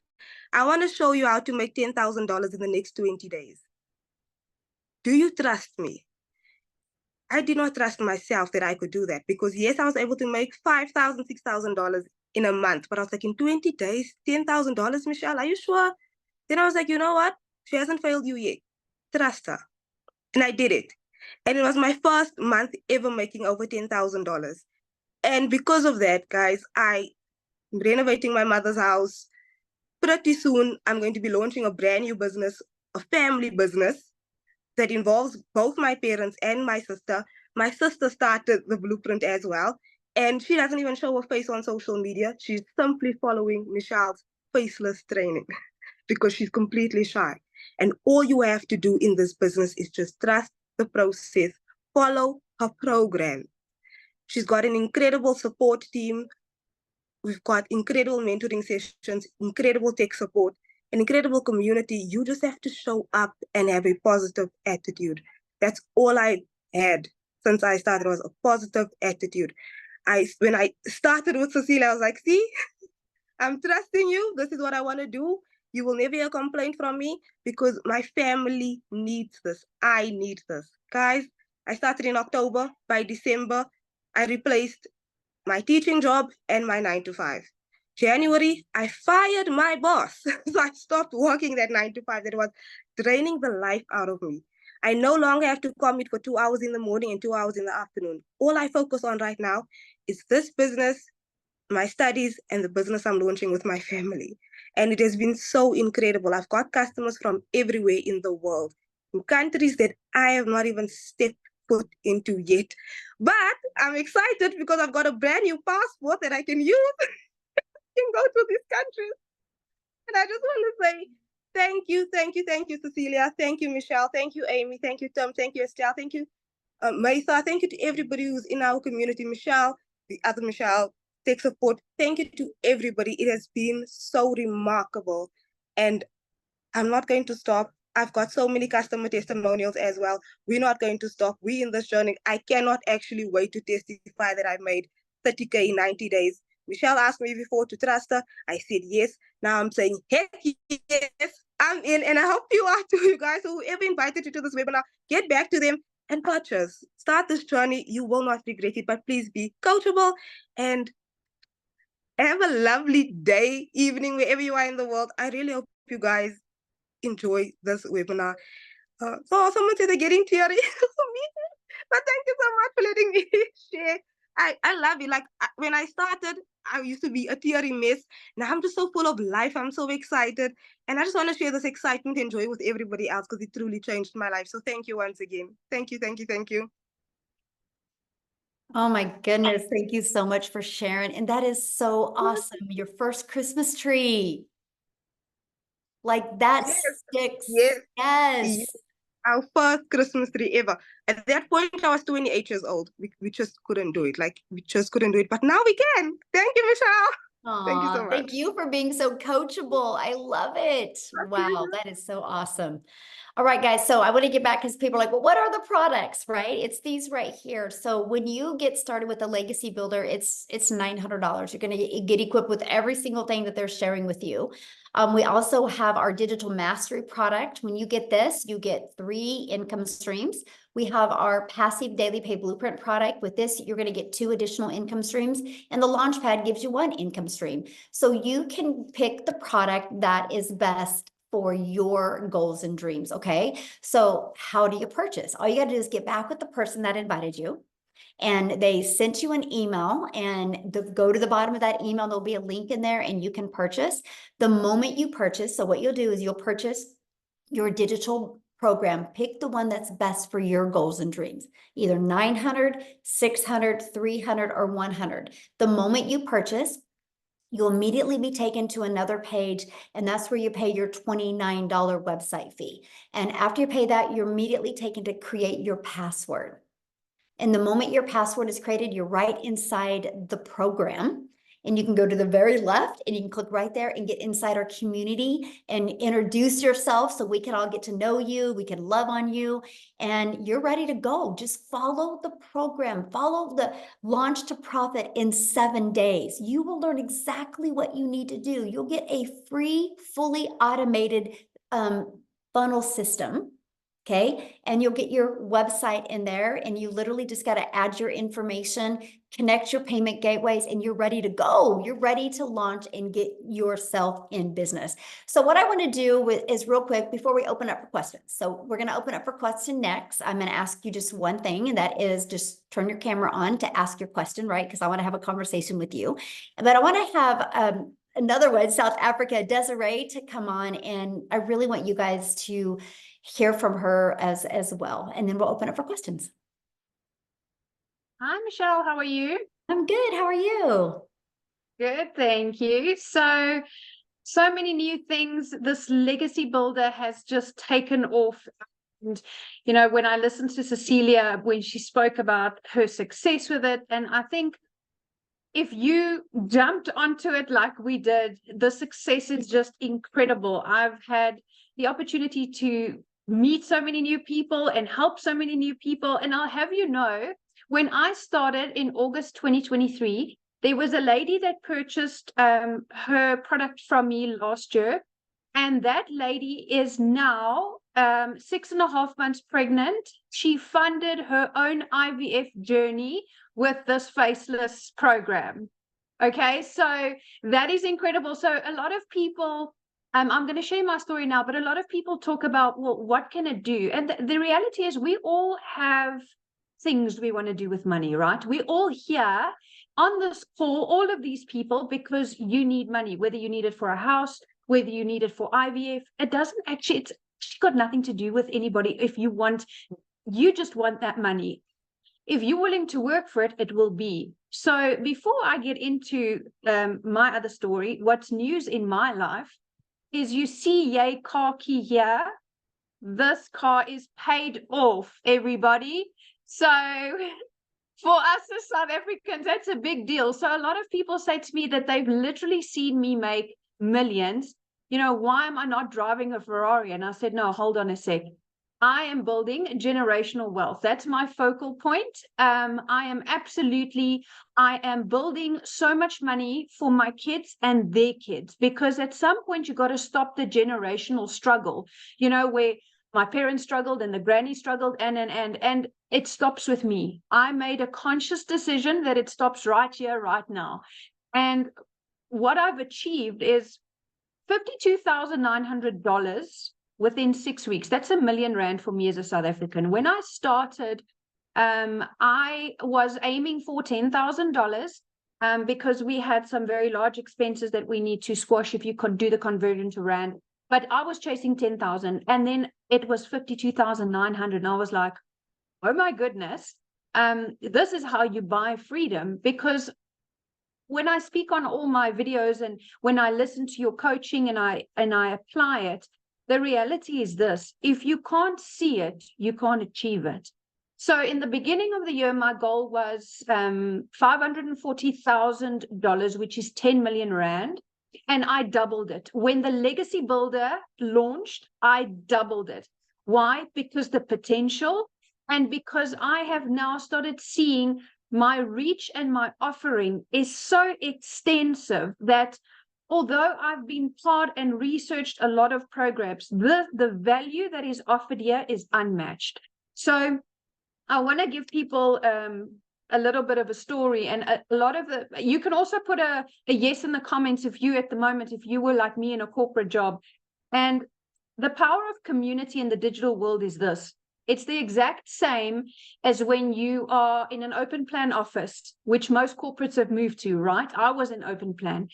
I want to show you how to make $10,000 in the next 20 days. Do you trust me? I did not trust myself that I could do that because yes, I was able to make $5,000, $6,000 in a month, but I was like, in 20 days, $10,000, Michelle, are you sure? Then I was like, you know what? She hasn't failed you yet. Trust her. And I did it. And it was my first month ever making over $10,000. And because of that, guys, I'm renovating my mother's house. Pretty soon, I'm going to be launching a brand new business, a family business that involves both my parents and my sister. My sister started the blueprint as well. And she doesn't even show her face on social media. She's simply following Michelle's faceless training because she's completely shy. And all you have to do in this business is just trust the process, follow her program. She's got an incredible support team. We've got incredible mentoring sessions, incredible tech support, an incredible community. You just have to show up and have a positive attitude. That's all I had since I started, was a positive attitude. When I started with Cecilia, I was like, see, I'm trusting you. This is what I want to do. You will never hear a complaint from me because my family needs this. I need this. Guys, I started in October. By December, I replaced my teaching job and my 9-to-5. January, I fired my boss. So I stopped working that 9-to-5 that was draining the life out of me. I no longer have to commute for 2 hours in the morning and 2 hours in the afternoon. All I focus on right now is this business, my studies, and the business I'm launching with my family. And it has been so incredible. I've got customers from everywhere in the world, in countries that I have not even stepped foot into yet. But I'm excited because I've got a brand new passport that I can use and go to these countries. And I just want to say thank you, Cecilia. Thank you, Michelle. Thank you, Amy. Thank you, Tom. Thank you, Estelle. Thank you, Maitha. Thank you to everybody who's in our community. Michelle, the other Michelle, tech support. Thank you to everybody. It has been so remarkable. And I'm not going to stop. I've got so many customer testimonials as well. We're not going to stop. We're in this journey. I cannot actually wait to testify that I've made 30K in 90 days. Michelle asked me before to trust her. I said yes. Now I'm saying, heck yes, I'm in. And I hope you are too, you guys. So whoever invited you to this webinar, get back to them and purchase. Start this journey. You will not regret it, but please be coachable and have a lovely day, evening, wherever you are in the world. I really hope you guys enjoy this webinar. So someone said they're getting teary. Me, but thank you so much for letting me share. I love it. Like when I started, I used to be a teary mess. Now I'm just so full of life. I'm so excited. And I just want to share this excitement and joy with everybody else because it truly changed my life. So thank you once again. Thank you, thank you, thank you. Oh my goodness. Thank you so much for sharing. And that is so awesome. Your first Christmas tree. Like that Yes, sticks. yes, Yes. yes. Our first Christmas tree ever. At that point, I was 28 years old. We just couldn't do it. Like, we just couldn't do it. But now we can. Thank you, Michelle. Thank you so Aw, much. thank you for being so coachable. I love it. Wow, that is so awesome. All right, guys. So I want to get back because people are like, well, what are the products, right? It's these right here. So when you get started with the Legacy Builder, it's $900. You're going to get equipped with every single thing that they're sharing with you. We also have our Digital Mastery product. When you get this, you get 3 income streams. We have our Passive Daily Pay Blueprint product. With this, you're going to get 2 additional income streams, and the Launchpad gives you 1 income stream. So you can pick the product that is best for your goals and dreams, okay? So how do you purchase? All you got to do is get back with the person that invited you, and they sent you an email, and go to the bottom of that email, there'll be a link in there, and you can purchase. The moment you purchase, so what you'll do is you'll purchase your digital program. Pick the one that's best for your goals and dreams, either 900, 600, 300, or 100. The moment you purchase, you'll immediately be taken to another page, and that's where you pay your $29 website fee. And after you pay that, you're immediately taken to create your password. And the moment your password is created, you're right inside the program. And you can go to the very left and you can click right there and get inside our community and introduce yourself so we can all get to know you. We can love on you and you're ready to go. Just follow the program, follow the Launch to Profit in 7 days. You will learn exactly what you need to do. You'll get a free, fully automated funnel system. Okay. And you'll get your website in there and you literally just got to add your information, connect your payment gateways, and you're ready to go. You're ready to launch and get yourself in business. So what I want to do is real quick before we open up for questions. So we're going to open up for question next. I'm going to ask you just one thing, and that is just turn your camera on to ask your question, right? Because I want to have a conversation with you. But I want to have another one, South Africa, Desiree, to come on. And I really want you guys to hear from her as well. And then we'll open up for questions. Hi, Michelle. How are you? I'm good. How are you? Good, thank you. So many new things. This Legacy Builder has just taken off. And, you know, when I listened to Cecilia, when she spoke about her success with it, and I think if you jumped onto it like we did, the success is just incredible. I've had the opportunity to meet so many new people and help so many new people. And I'll have you know, when I started in August 2023, there was a lady that purchased her product from me last year. And that lady is now 6.5 months pregnant. She funded her own IVF journey with this faceless program. Okay, so that is incredible. So a lot of people, I'm going to share my story now, but a lot of people talk about, well, what can it do? And the reality is we all have things we want to do with money, right? We all here on this call, all of these people, because you need money, whether you need it for a house, whether you need it for IVF, it doesn't actually, it's got nothing to do with anybody. If you want, you just want that money. If you're willing to work for it, it will be. So before I get into my other story, what's news in my life is you see yay car key here. This car is paid off, everybody. So for us as South Africans, that's a big deal. So a lot of people say to me that they've literally seen me make millions. You know, why am I not driving a Ferrari? And I said, no, hold on a sec. I am building generational wealth. That's my focal point. I am building so much money for my kids and their kids, because at some point you got to stop the generational struggle, you know, where my parents struggled and the granny struggled and it stops with me. I made a conscious decision that it stops right here, right now. And what I've achieved is $52,900 within 6 weeks. That's R1 million for me as a South African. When I started, I was aiming for $10,000 because we had some very large expenses that we need to squash if you could do the conversion to Rand. But I was chasing 10,000 and then it was 52,900. And I was like, oh my goodness, this is how you buy freedom. Because when I speak on all my videos and when I listen to your coaching and I apply it, the reality is this: if you can't see it, you can't achieve it. So in the beginning of the year, my goal was $540,000, which is 10 million Rand. And I doubled it. When the Legacy Builder launched, I doubled it. Why? Because the potential, and because I have now started seeing my reach and my offering is so extensive that although I've been part and researched a lot of programs, the value that is offered here is unmatched. So I want to give people a little bit of a story, and a lot of you can also put a yes in the comments if you were like me in a corporate job. And the power of community in the digital world is this: it's the exact same as when you are in an open plan office, which most corporates have moved to, right? I was in open plan.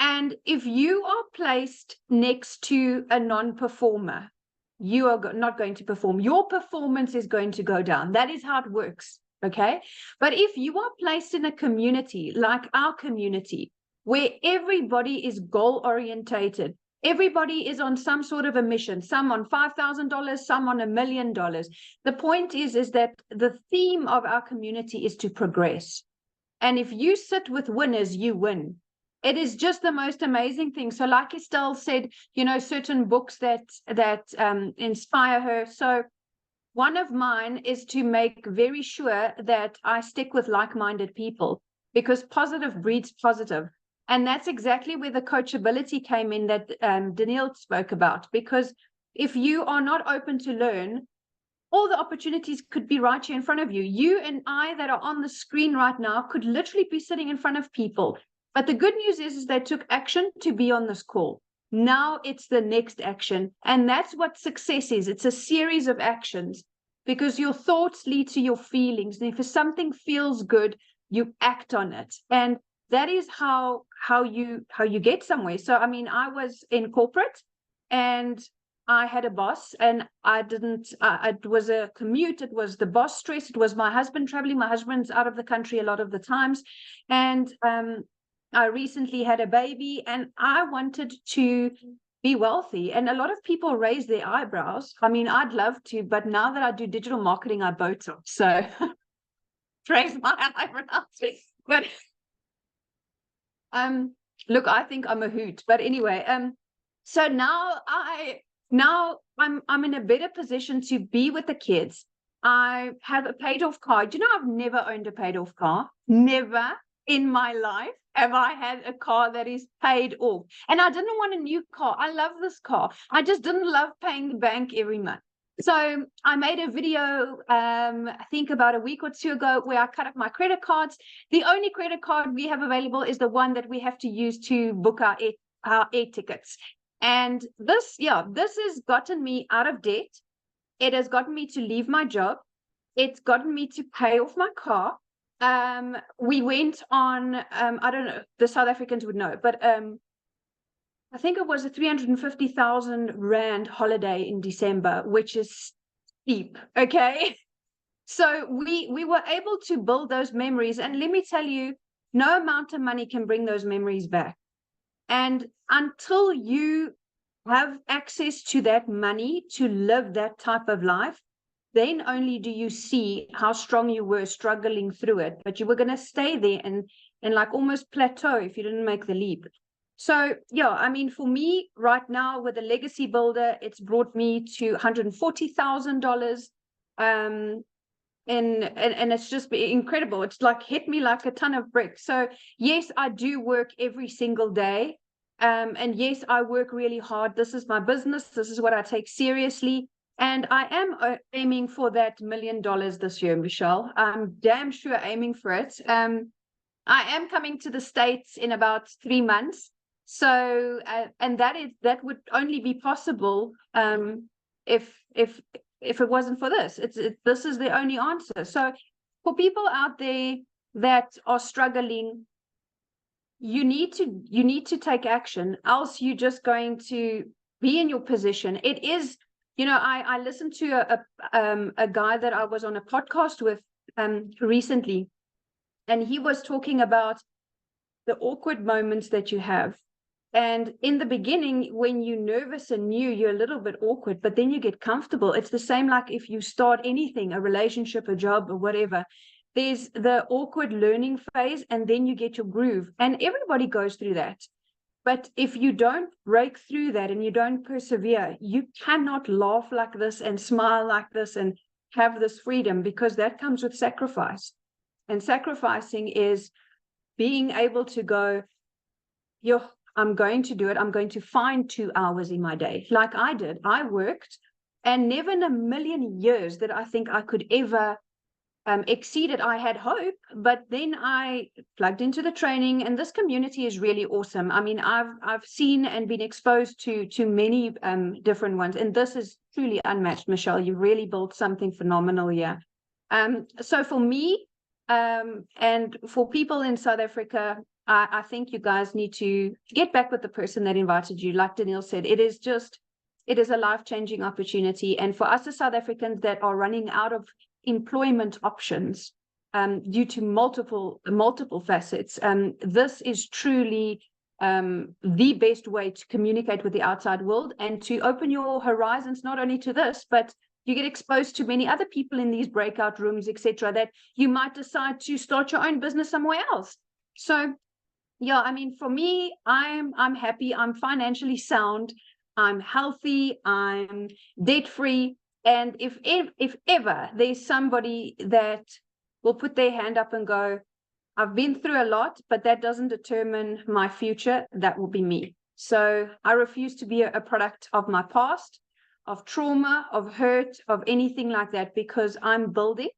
And if you are placed next to a non-performer, you are not going to perform. Your performance is going to go down. That is how it works. Okay. But if you are placed in a community like our community, where everybody is goal orientated, everybody is on some sort of a mission, some on $5,000, some on $1 million. The point is that the theme of our community is to progress. And if you sit with winners, you win. It is just the most amazing thing. So like Estelle said, certain books that inspire her. So one of mine is to make very sure that I stick with like-minded people, because positive breeds positive. And that's exactly where the coachability came in that Danielle spoke about. Because if you are not open to learn, all the opportunities could be right here in front of you. You and I that are on the screen right now could literally be sitting in front of people. But the good news is they took action to be on this call. Now it's the next action. And that's what success is. It's a series of actions, because your thoughts lead to your feelings. And if something feels good, you act on it. And that is how you get somewhere. So, I mean, I was in corporate and I had a boss, and it was a commute. It was the boss stress. It was my husband traveling. My husband's out of the country a lot of the times. And I recently had a baby and I wanted to be wealthy. And a lot of people raise their eyebrows. I mean, I'd love to, but now that I do digital marketing, I Botox. So raise my eyebrows. But look, I think I'm a hoot. But anyway, so now I'm in a better position to be with the kids. I have a paid off car. Do you know I've never owned a paid off car? Never in my life have I had a car that is paid off. And I didn't want a new car. I love this car. I just didn't love paying the bank every month. So I made a video, I think about a week or two ago, where I cut up my credit cards. The only credit card we have available is the one that we have to use to book our air tickets. And this has gotten me out of debt. It has gotten me to leave my job. It's gotten me to pay off my car. We went on, I don't know, the South Africans would know, but I think it was a 350,000 Rand holiday in December, which is steep, okay? So we were able to build those memories. And let me tell you, no amount of money can bring those memories back. And until you have access to that money to live that type of life, then only do you see how strong you were struggling through it. But you were going to stay there and like almost plateau if you didn't make the leap. So, yeah, I mean, for me right now with the Legacy Builder, it's brought me to $140,000. And it's just been incredible. It's like hit me like a ton of bricks. So, yes, I do work every single day. And yes, I work really hard. This is my business. This is what I take seriously. And I am aiming for that $1 million this year, Michelle. I'm damn sure aiming for it. I am coming to the States in about 3 months. So, and that would only be possible if it wasn't for this. This is the only answer. So for people out there that are struggling, you need to take action, else you're just going to be in your position. It is, I listened to a guy that I was on a podcast with recently, and he was talking about the awkward moments that you have. And in the beginning, when you're nervous and new, you're a little bit awkward, but then you get comfortable. It's the same like if you start anything, a relationship, a job, or whatever. There's the awkward learning phase, and then you get your groove. And everybody goes through that. But if you don't break through that and you don't persevere, you cannot laugh like this and smile like this and have this freedom, because that comes with sacrifice. And sacrificing is being able to go, I'm going to do it. I'm going to find 2 hours in my day. Like I did. I worked, and never in a million years that I think I could ever exceed it. I had hope, but then I plugged into the training, and this community is really awesome. I mean, I've seen and been exposed to many different ones, and this is truly unmatched, Michelle. You really built something phenomenal here. So for me, and for people in South Africa, I think you guys need to get back with the person that invited you. Like Danielle said, it is a life-changing opportunity. And for us as South Africans that are running out of employment options due to multiple facets, this is truly the best way to communicate with the outside world and to open your horizons, not only to this, but you get exposed to many other people in these breakout rooms, etc., that you might decide to start your own business somewhere else. So yeah, I mean, for me, I'm happy. I'm financially sound. I'm healthy. I'm debt free. And if ever there's somebody that will put their hand up and go, I've been through a lot, but that doesn't determine my future, that will be me. So I refuse to be a product of my past, of trauma, of hurt, of anything like that, because I'm building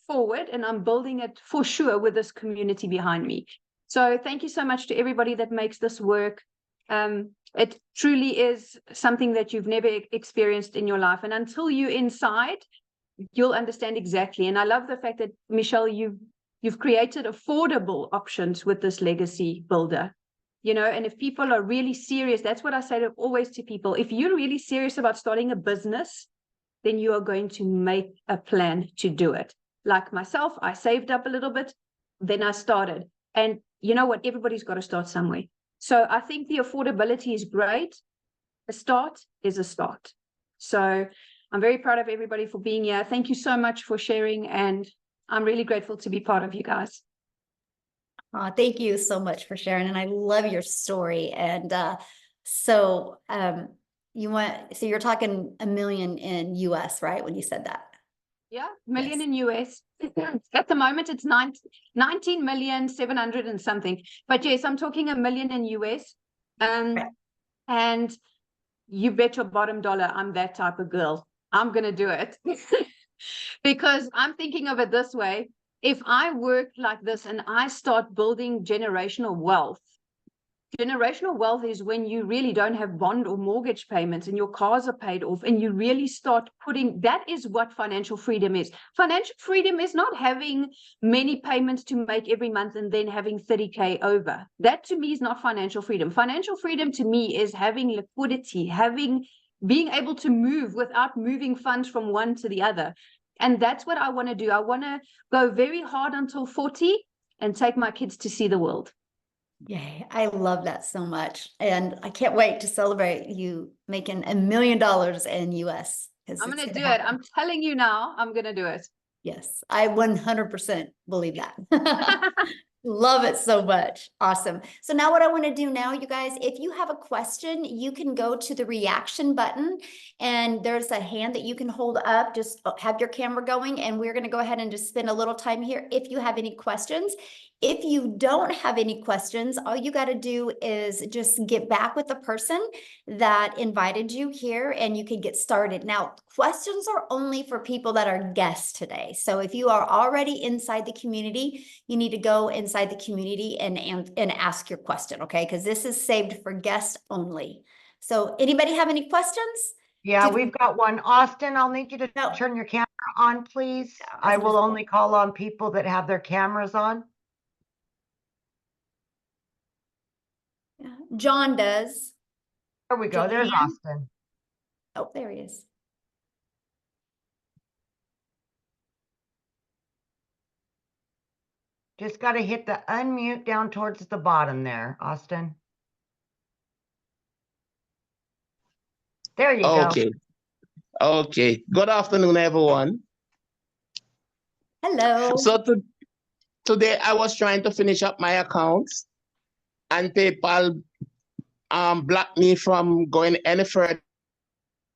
forward, and I'm building it for sure with this community behind me. So thank you so much to everybody that makes this work. It truly is something that you've never experienced in your life. And until you're inside, you'll understand exactly. And I love the fact that, Michelle, you've created affordable options with this legacy builder. And if people are really serious, that's what I say always to people. If you're really serious about starting a business, then you are going to make a plan to do it. Like myself, I saved up a little bit, then I started. And you know what? Everybody's got to start somewhere. So I think the affordability is great. A start is a start. So I'm very proud of everybody for being here. Thank you so much for sharing. And I'm really grateful to be part of you guys. Thank you so much for sharing. And I love your story. And so you're talking $1 million in US, right? When you said that. Yeah, million Yes. in US. At the moment, it's 19,700,000 and something. But yes, I'm talking $1 million in US. Right. And you bet your bottom dollar I'm that type of girl. I'm going to do it. Because I'm thinking of it this way. If I work like this and I start building generational wealth is when you really don't have bond or mortgage payments and your cars are paid off, and you really start that is what financial freedom is. Financial freedom is not having many payments to make every month and then having 30K over. That to me is not financial freedom. Financial freedom to me is having liquidity, being able to move without moving funds from one to the other. And that's what I want to do. I want to go very hard until 40 and take my kids to see the world. Yay. I love that so much. And I can't wait to celebrate you making $1 million in US. I'm going to do it. I'm telling you now, I'm going to do it. Yes, I 100% believe that. Love it so much. Awesome. So now what I want to do now, you guys, if you have a question, you can go to the reaction button and there's a hand that you can hold up. Just have your camera going and we're going to go ahead and just spend a little time here if you have any questions. If you don't have any questions, all you got to do is just get back with the person that invited you here and you can get started. Now, questions are only for people that are guests today. So if you are already inside the community, you need to go inside the community and ask your question, okay? Because this is saved for guests only. So anybody have any questions? Yeah, we've got one. Austin, I'll need you to No. turn your camera on, please. Yeah, I will only call on people that have their cameras on. John does. There we go. There's Joanne? Austin. Oh, there he is. Just got to hit the unmute down towards the bottom there, Austin. There you go. Okay. Okay. Good afternoon, everyone. Hello. So today I was trying to finish up my accounts and PayPal blocked me from going any further.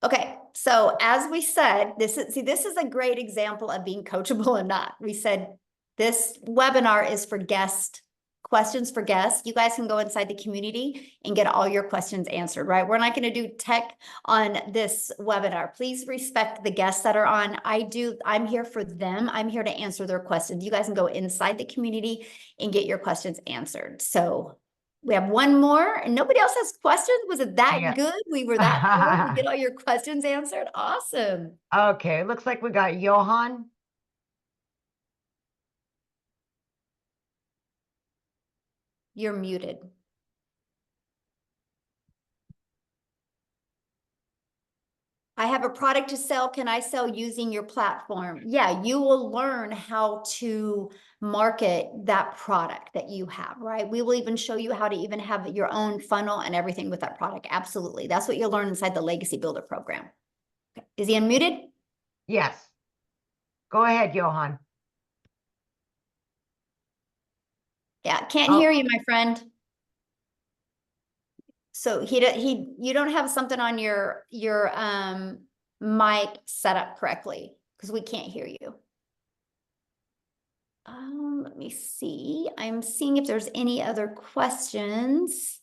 Okay, so as we said, this is a great example of being coachable or not. We said this webinar is for guests, questions for guests. You guys can go inside the community and get all your questions answered, right? We're not going to do tech on this webinar. Please respect the guests that are on. I'm here for them. I'm here to answer their questions. You guys can go inside the community and get your questions answered. So we have one more and nobody else has questions. Was it that good? We were that good. We get all your questions answered. Awesome. Okay, looks like we got Johan. You're muted. I have a product to sell. Can I sell using your platform? Yeah, you will learn how to market that product that you have, right? We will even show you how to even have your own funnel and everything with that product. Absolutely. That's what you'll learn inside the Legacy Builder program. Okay. Is he unmuted? Yes. Go ahead, Johan. Yeah, can't hear you, my friend. So you don't have something on your mic set up correctly because we can't hear you. Let me see. I'm seeing if there's any other questions.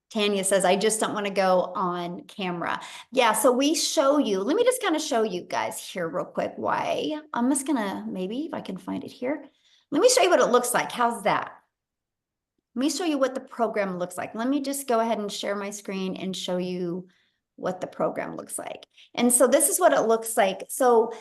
Tanya says, I just don't want to go on camera. Yeah, so we show you, let me just kind of show you guys here real quick why. I'm just gonna, maybe if I can find it here. Let me show you what it looks like. How's that? Let me show you what the program looks like. Let me just go ahead and share my screen and show you what the program looks like. And so this is what it looks like. So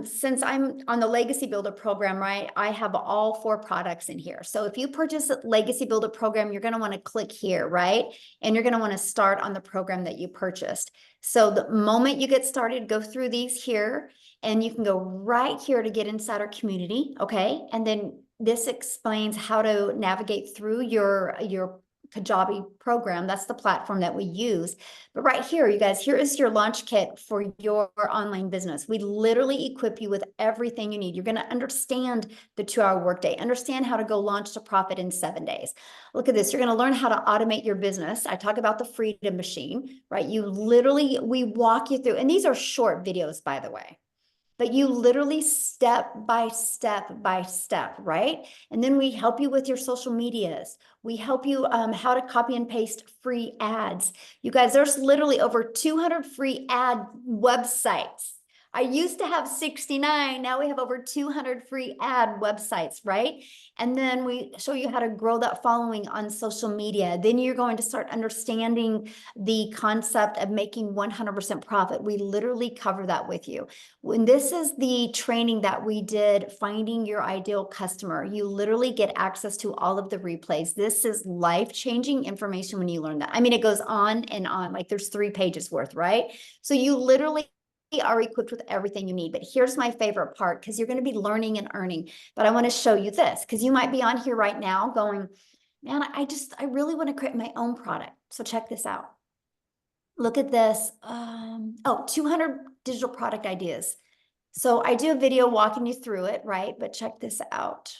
since I'm on the Legacy Builder program, right, I have all 4 products in here. So if you purchase the Legacy Builder program, you're going to want to click here, right? And you're going to want to start on the program that you purchased. So the moment you get started, go through these here, and you can go right here to get inside our community, okay? And then this explains how to navigate through your Kajabi program. That's the platform that we use. But right here, you guys, here is your launch kit for your online business. We literally equip you with everything you need. You're going to understand the 2-hour workday, understand how to go launch to profit in 7 days. Look at this. You're going to learn how to automate your business. I talk about the Freedom Machine, right? We walk you through, and these are short videos, by the way. But you literally step by step, right? And then we help you with your social medias. We help you how to copy and paste free ads. You guys, there's literally over 200 free ad websites. I used to have 69. Now we have over 200 free ad websites, right? And then we show you how to grow that following on social media. Then you're going to start understanding the concept of making 100% profit. We literally cover that with you. When this is the training that we did, finding your ideal customer, you literally get access to all of the replays. This is life-changing information when you learn that. I mean, it goes on and on, like there's 3 pages worth, right? So you literally are equipped with everything you need. But here's my favorite part, because you're going to be learning and earning. But I want to show you this, because you might be on here right now going, man, I really want to create my own product. So check this out. Look at this. 200 digital product ideas. So I do a video walking you through it, right? But check this out.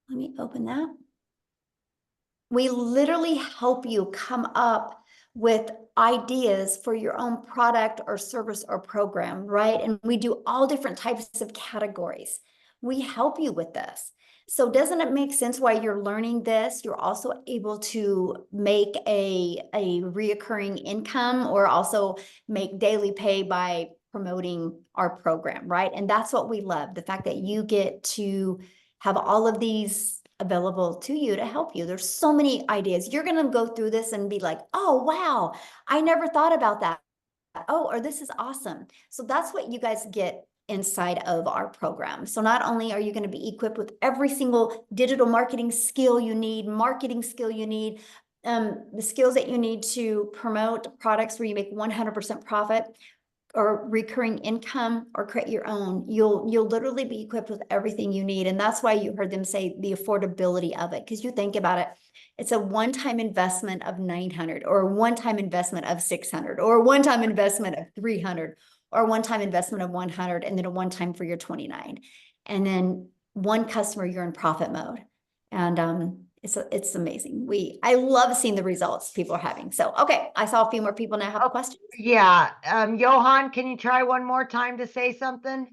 Let me open that. We literally help you come up with ideas for your own product or service or program, right? And we do all different types of categories. We help you with this. So doesn't it make sense while you're learning this, you're also able to make a reoccurring income or also make daily pay by promoting our program, right? And that's what we love, the fact that you get to have all of these available to you to help you. There's so many ideas. You're going to go through this and be like, oh, wow, I never thought about that. Oh, or this is awesome. So that's what you guys get inside of our program. So not only are you going to be equipped with every single digital marketing skill you need, marketing skill you need, the skills that you need to promote products where you make 100% profit, or recurring income, or create your own, you'll literally be equipped with everything you need. And that's why you heard them say the affordability of it, because you think about it, it's a one-time investment of 900, or a one-time investment of 600, or a one-time investment of 300, or a one-time investment of 100, and then a one-time for your 29. And then one customer, you're in profit mode. And it's amazing. I love seeing the results people are having. So, okay, I saw a few more people now have questions. Yeah, Johan, can you try one more time to say something?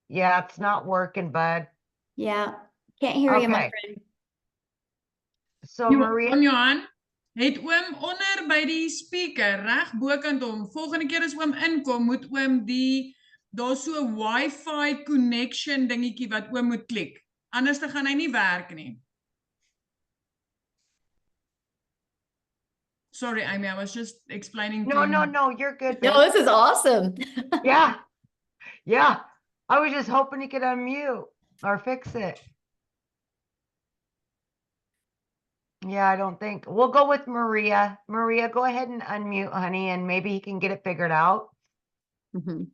Yeah, it's not working, bud. Yeah, can't hear you, my Okay. friend. So Maria, Johan, het oom onder by die speaker reg bokant hom. Volgende keer as oom inkom, moet oom daar's so 'n Wi-Fi connection dingetjie wat oom moet klik. Anders dan gaan hy nie werk nie. Sorry, Amy, I was just explaining to no, you're good. No, babe. this is awesome. Yeah, yeah. I was just hoping you could unmute or fix it. Yeah, I don't think. We'll go with Maria. Maria, go ahead and unmute, honey, and maybe he can get it figured out. Mhm.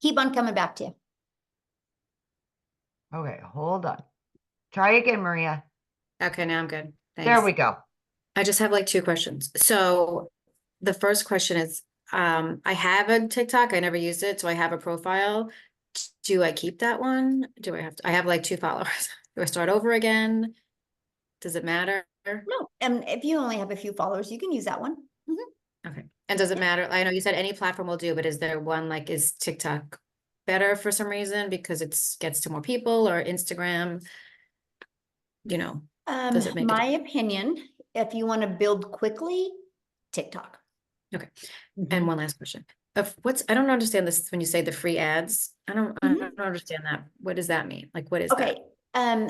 Keep on coming back to you. Okay, hold on. Try again, Maria. Okay, now I'm good. There Thanks. we go. I just have like two questions. So the first question is, I have a TikTok. I never used it, so I have a profile. Do I keep that one? Do I have to? I have like 2 followers. Do I start over again? Does it matter? No, and if you only have a few followers, you can use that one. Mhm. Okay. And does it matter? I know you said any platform will do, but is there one like is TikTok better for some reason because it gets to more people, or Instagram? You know, does it make My opinion, if you want to build quickly, TikTok. Okay. Mhm. And one last question. I don't understand this when you say the free ads. I don't understand that. What does that mean? Like, what is that? Okay.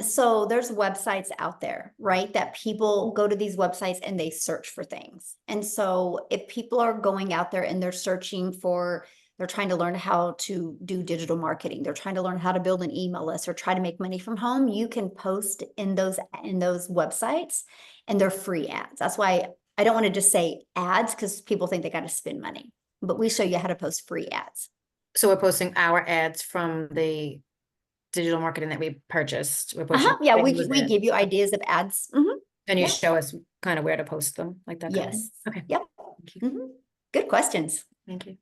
So there's websites out there, right? That people go to these websites and they search for things. And so if people are going out there and they're searching for, they're trying to learn how to do digital marketing, they're trying to learn how to build an email list or try to make money from home, you can post in those websites, and they're free ads. That's why I don't want to just say ads, because people think they got to spend money, but we show you how to post free ads. So we're posting our ads from the digital marketing that we purchased. We're posting. Yeah, we give you ideas of ads. Mhm. And you Yeah. show us kind of where to post them, like that. kind of Yes. thing? Okay. Yep. Thank you. Mhm. Good questions. Thank you.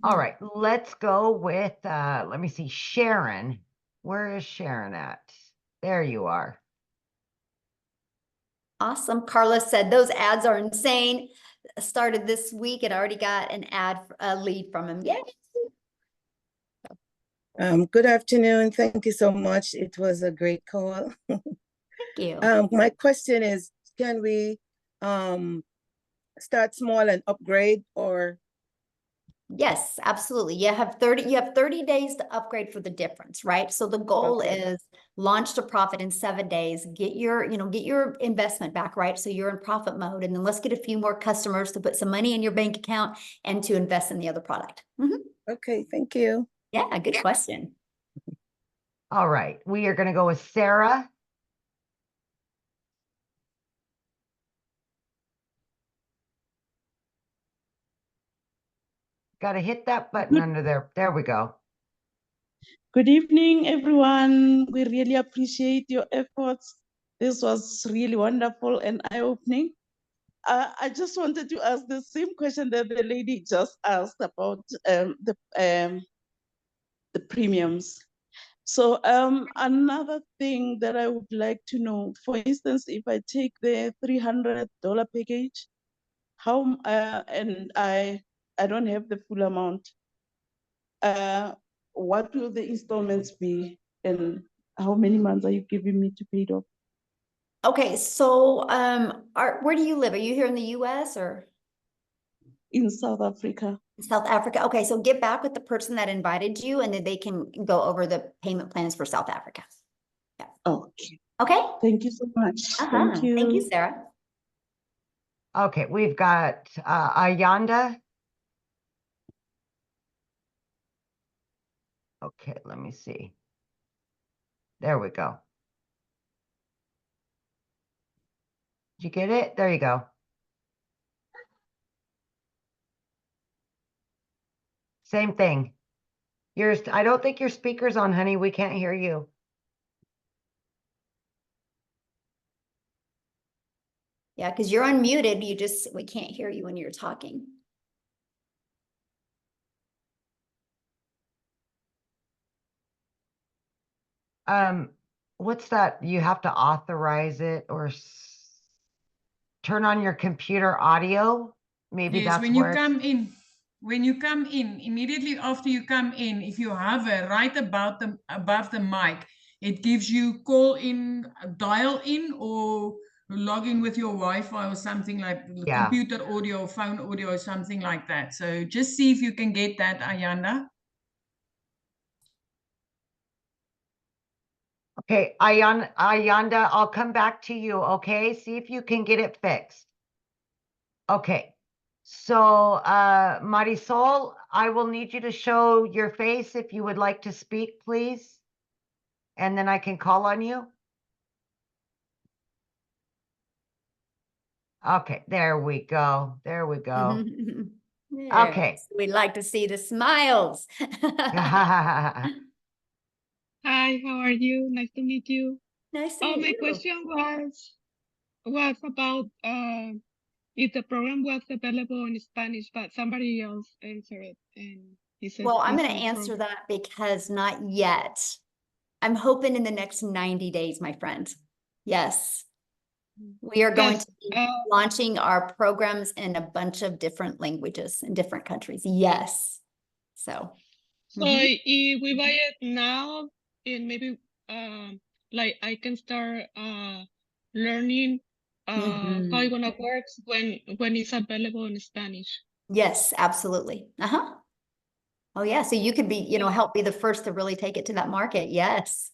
All right, let's go with, let me see, Sharon. Where is Sharon at? There you are. Awesome. Carla said those ads are insane. Started this week and already got an lead from him. Yay. Good afternoon. Thank you so much. It was a great call. Thank you. My question is, can we start small and upgrade, or? Yes, absolutely. You have 30 days to upgrade for the difference, right? So the goal is launch to profit in 7 days, get your investment back, right? So you're in profit mode, and then let's get a few more customers to put some money in your bank account and to invest in the other product. Mhm. Okay, thank you. Yeah, good question. All right, we are gonna go with Sarah. Got to hit that button under there. There we go. Good evening, everyone. We really appreciate your efforts. This was really wonderful and eye-opening. I just wanted to ask the same question that the lady just asked about the premiums. So another thing that I would like to know, for instance, if I take the $300 package, how and I don't have the full amount, what will the installments be, and how many months are you giving me to pay it off? Okay, so where do you live? Are you here in the US or In South Africa. South Africa? Okay, so get back with the person that invited you and then they can go over the payment plans for South Africa. Yeah. Okay. Okay. Thank you so much. Thank you. Thank you, Sarah. Okay, we've got Ayanda. Okay, let me see. There we go. Did you get it? There you go. Same thing. I don't think your speaker's on, honey. We can't hear you. Yeah, because you're unmuted. We can't hear you when you're talking. What's that? You have to authorize it or turn on your computer audio. Maybe Yes, that's when you where come in, immediately after you come in, if you hover right above the mic, it gives you call in, dial in, or log in with your Wi-Fi or something like computer audio, phone audio, or something like that. So just see if you can get that, Ayanda. Okay, Ayanda, I'll come back to you, okay? See if you can get it fixed. Okay, so Marisol, I will need you to show your face if you would like to speak, please. And then I can call on you. Okay, there we go. There we go. Yes, Okay. we'd like to see the smiles. Hi, how are you? Nice to meet you. Nice to meet my you. question was about if the program was available in Spanish, but somebody else answered it, and he said, Well, I'm going to "Listen, answer program." that because not yet. I'm hoping in the next 90 days, my friend. Yes. We are going to be launching our programs in a bunch of different languages in different countries. Yes. So If we buy it now, and maybe like I can start learning how it gonna work when it's available in Spanish. Yes, absolutely. Oh yeah, so you could be, help be the first to really take it to that market. Yes.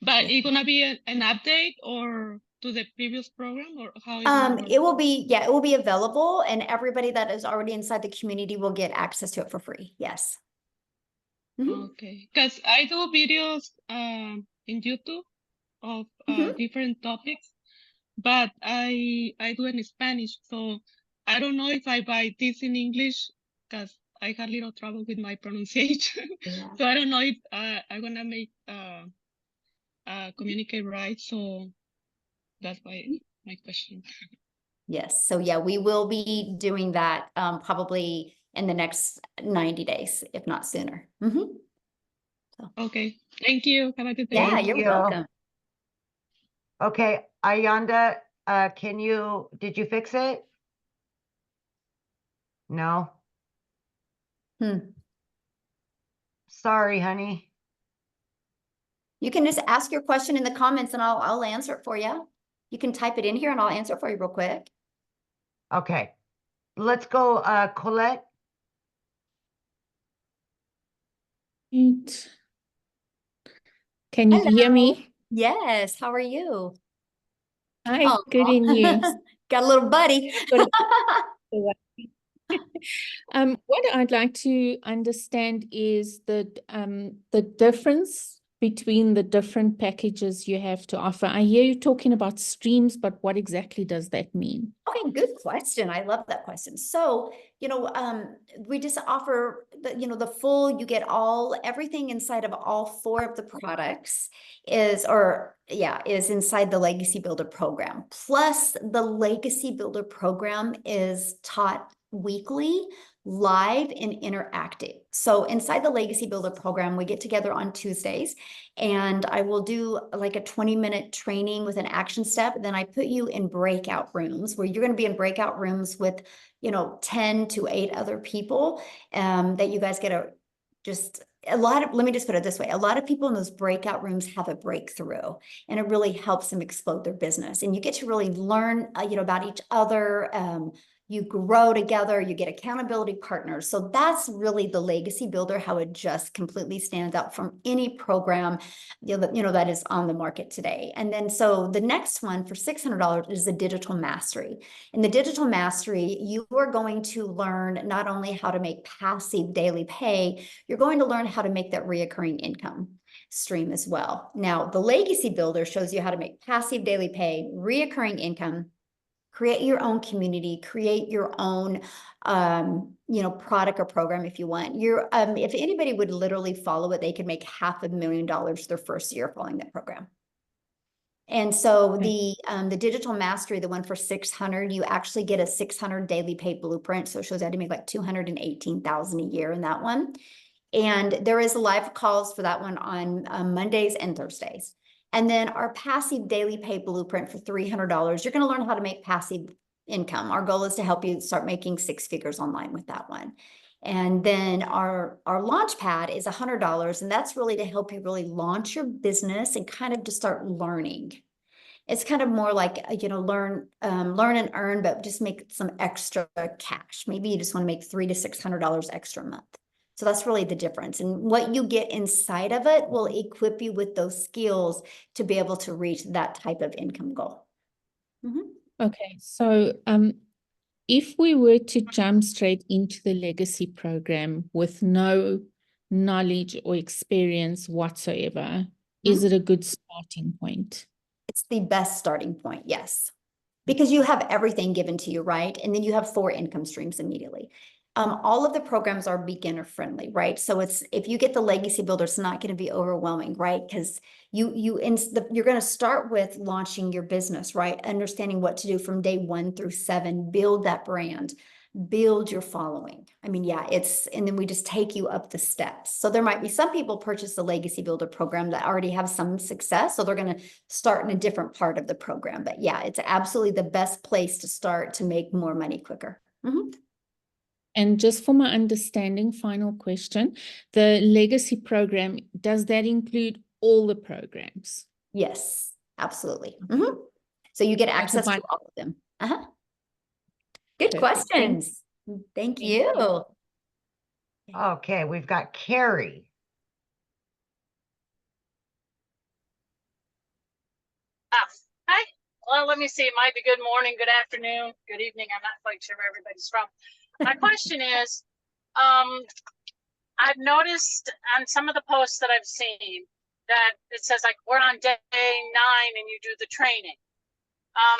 But it's gonna be an update or to the previous program, or how it will be, it will be available, and everybody that is already inside the community will get access to it for free. Yes. Okay, because I do videos in YouTube of different topics, but I do it in Spanish, so I don't know if I buy this in English because I had little trouble with my pronunciation. So I don't know if I'm gonna make communicate right. So that's why my question. Yes. So yeah, we will be doing that probably in the next 90 days, if not sooner. Okay. Thank you. Have a good day. Yeah, you're welcome. Okay, Ayanda, did you fix it? No. Sorry, honey. You can just ask your question in the comments and I'll answer it for you. You can type it in here and I'll answer it for you real quick. Okay. Let's go, Colette. Can you hear me? Yes. How are you? Hi, good in you. Got a little buddy. What I'd like to understand is the difference between the different packages you have to offer? I hear you talking about streams, but what exactly does that mean? Okay, good question. I love that question. So, we just offer the full, you get everything inside of all 4 of the products is inside the Legacy Builder program. Plus the Legacy Builder program is taught weekly, live and interactive. So inside the Legacy Builder program, we get together on Tuesdays and I will do like a 20-minute training with an action step. Then I put you in breakout rooms where you're going to be in breakout rooms with, 10 to 8 other people that you guys get let me just put it this way. A lot of people in those breakout rooms have a breakthrough and it really helps them explode their business. And you get to really learn, about each other. You grow together, you get accountability partners. So that's really the Legacy Builder, how it just completely stands out from any program, that is on the market today. And then so the next one for $600 is the Digital Mastery. In the Digital Mastery, you are going to learn not only how to make passive daily pay, you're going to learn how to make that reoccurring income stream as well. Now, the Legacy Builder shows you how to make passive daily pay, reoccurring income, create your own community, create your own, product or program if you want. If anybody would literally follow it, they could make $500,000 their first year following that program. And so the Digital Mastery, the one for 600, you actually get a 600 daily pay blueprint. So it shows you how to make like 218,000 a year in that one. And there is live calls for that one on Mondays and Thursdays. And then our passive daily pay blueprint for $300, you're going to learn how to make passive income. Our goal is to help you start making 6 figures online with that one. And then our launch pad is $100. And that's really to help you really launch your business and kind of just start learning. It's kind of more like, learn and earn, but just make some extra cash. Maybe you just want to make $300 to $600 extra a month. So that's really the difference. And what you get inside of it will equip you with those skills to be able to reach that type of income goal. Okay, so if we were to jump straight into the Legacy program with no knowledge or experience whatsoever, is it a good starting point? It's the best starting point, yes. Because you have everything given to you, right? And then you have 4 income streams immediately. All of the programs are beginner friendly, right? So if you get the Legacy Builder, it's not going to be overwhelming, right? Because you're going to start with launching your business, right? Understanding what to do from day 1 through 7, build that brand, build your following. I mean, and then we just take you up the steps. So there might be some people purchase the Legacy Builder program that already have some success. So they're going to start in a different part of the program. But it's absolutely the best place to start to make more money quicker. And just for my understanding, final question, the Legacy program, does that include all the programs? Yes, absolutely. So you get access to all of them. Good questions. Thank you. Okay, we've got Carrie. Hi. Well, let me see. It might be good morning, good afternoon, good evening. I'm not quite sure where everybody's from. My question is, I've noticed on some of the posts that I've seen that it says like we're on day 9 and you do the training.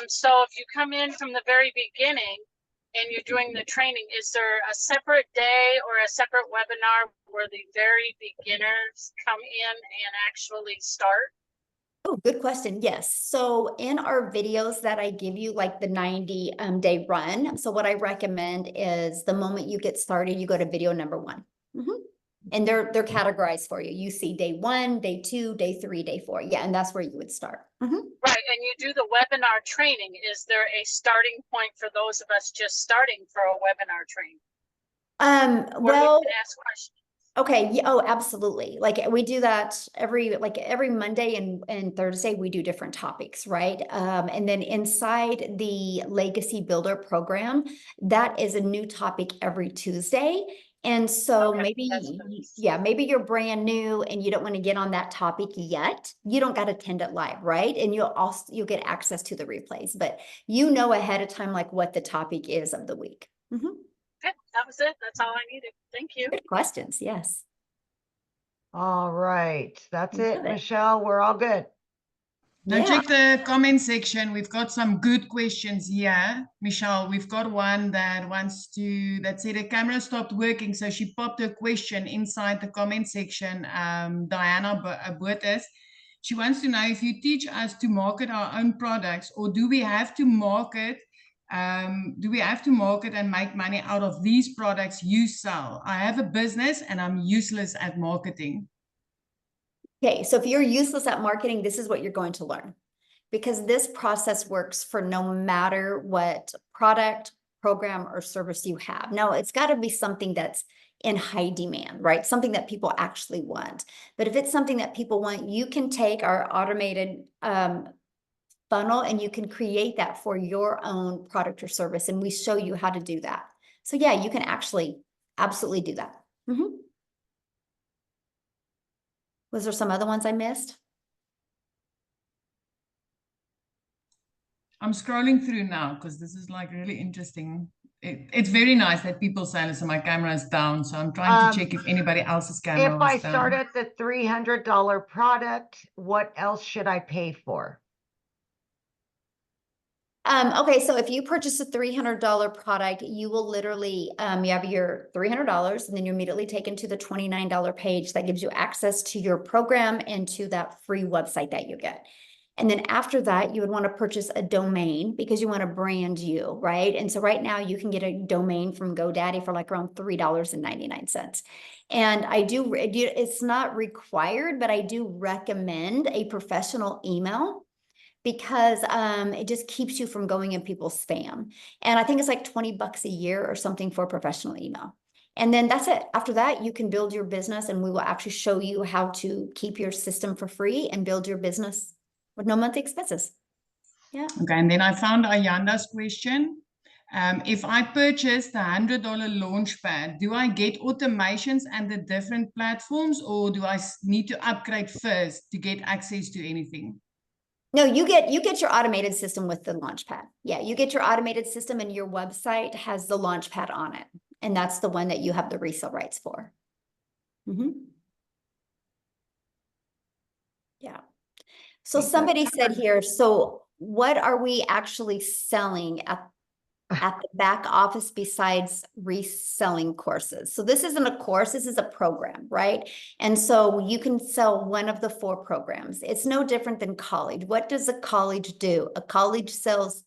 So if you come in from the very beginning and you're doing the training, is there a separate day or a separate webinar where the very beginners come in and actually start? Oh, good question. Yes. So in our videos that I give you, like the 90-day run. So what I recommend is the moment you get started, you go to video number 1. And they're categorized for you. You see day 1, day 2, day 3, day 4. Yeah. And that's where you would start. Right. And you do the webinar training. Is there a starting point for those of us just starting for a webinar training? Well, we can ask questions. Okay. Oh, absolutely. Like we do that every Monday and Thursday, we do different topics, right? And then inside the Legacy Builder program, that is a new topic every Tuesday. And so maybe you're brand new and you don't want to get on that topic yet. You don't got to attend it live, right? And you'll get access to the replays, but ahead of time, like what the topic is of the week. Okay, that was it. That's all I needed. Thank you. Good questions. Yes. All right. That's it, Love it. Michelle. We're all good. Now Yeah. check the comment section. We've got some good questions here. Michelle, we've got one that that said her camera stopped working. So she popped her question inside the comment section. Diana Boetes. She wants to know if you teach us to market our own products, or do we have to market and make money out of these products you sell? I have a business and I'm useless at marketing. Okay, so if you're useless at marketing, this is what you're going to learn, because this process works for no matter what product, program, or service you have. Now, it's got to be something that's in high demand, right? Something that people actually want. But if it's something that people want, you can take our automated funnel and you can create that for your own product or service. And we show you how to do that. So yeah, you can actually absolutely do that. Was there some other ones I missed? I'm scrolling through now because this is like really interesting. It's very nice that people say, listen, my camera is down. So I'm trying to check if anybody else's camera If was I down. start at the $300 product, what else should I pay for? Okay, so if you purchase a $300 product, you will literally, you have your $300 and then you're immediately taken to the $29 page that gives you access to your program and to that free website that you get. And then after that, you would want to purchase a domain because you want to brand you, right? And so right now you can get a domain from GoDaddy for like around $3.99. And it's not required, but I do recommend a professional email, because it just keeps you from going in people's spam. And I think it's like $20 a year or something for a professional email. And then that's it. After that, you can build your business, and we will actually show you how to keep your system for free and build your business with no monthly expenses. Yeah. Okay, and then I found Ayanda's question. If I purchase the $100 Launchpad, do I get automations and the different platforms, or do I need to upgrade first to get access to anything? No, you get your automated system with the Launchpad. Yeah, you get your automated system, and your website has the Launchpad on it. And that's the one that you have the resale rights for. Yeah. So somebody said here, so what are we actually selling at the back office besides reselling courses? So this isn't a course, this is a program, right? And so you can sell one of the 4 programs. It's no different than college. What does a college do? A college sells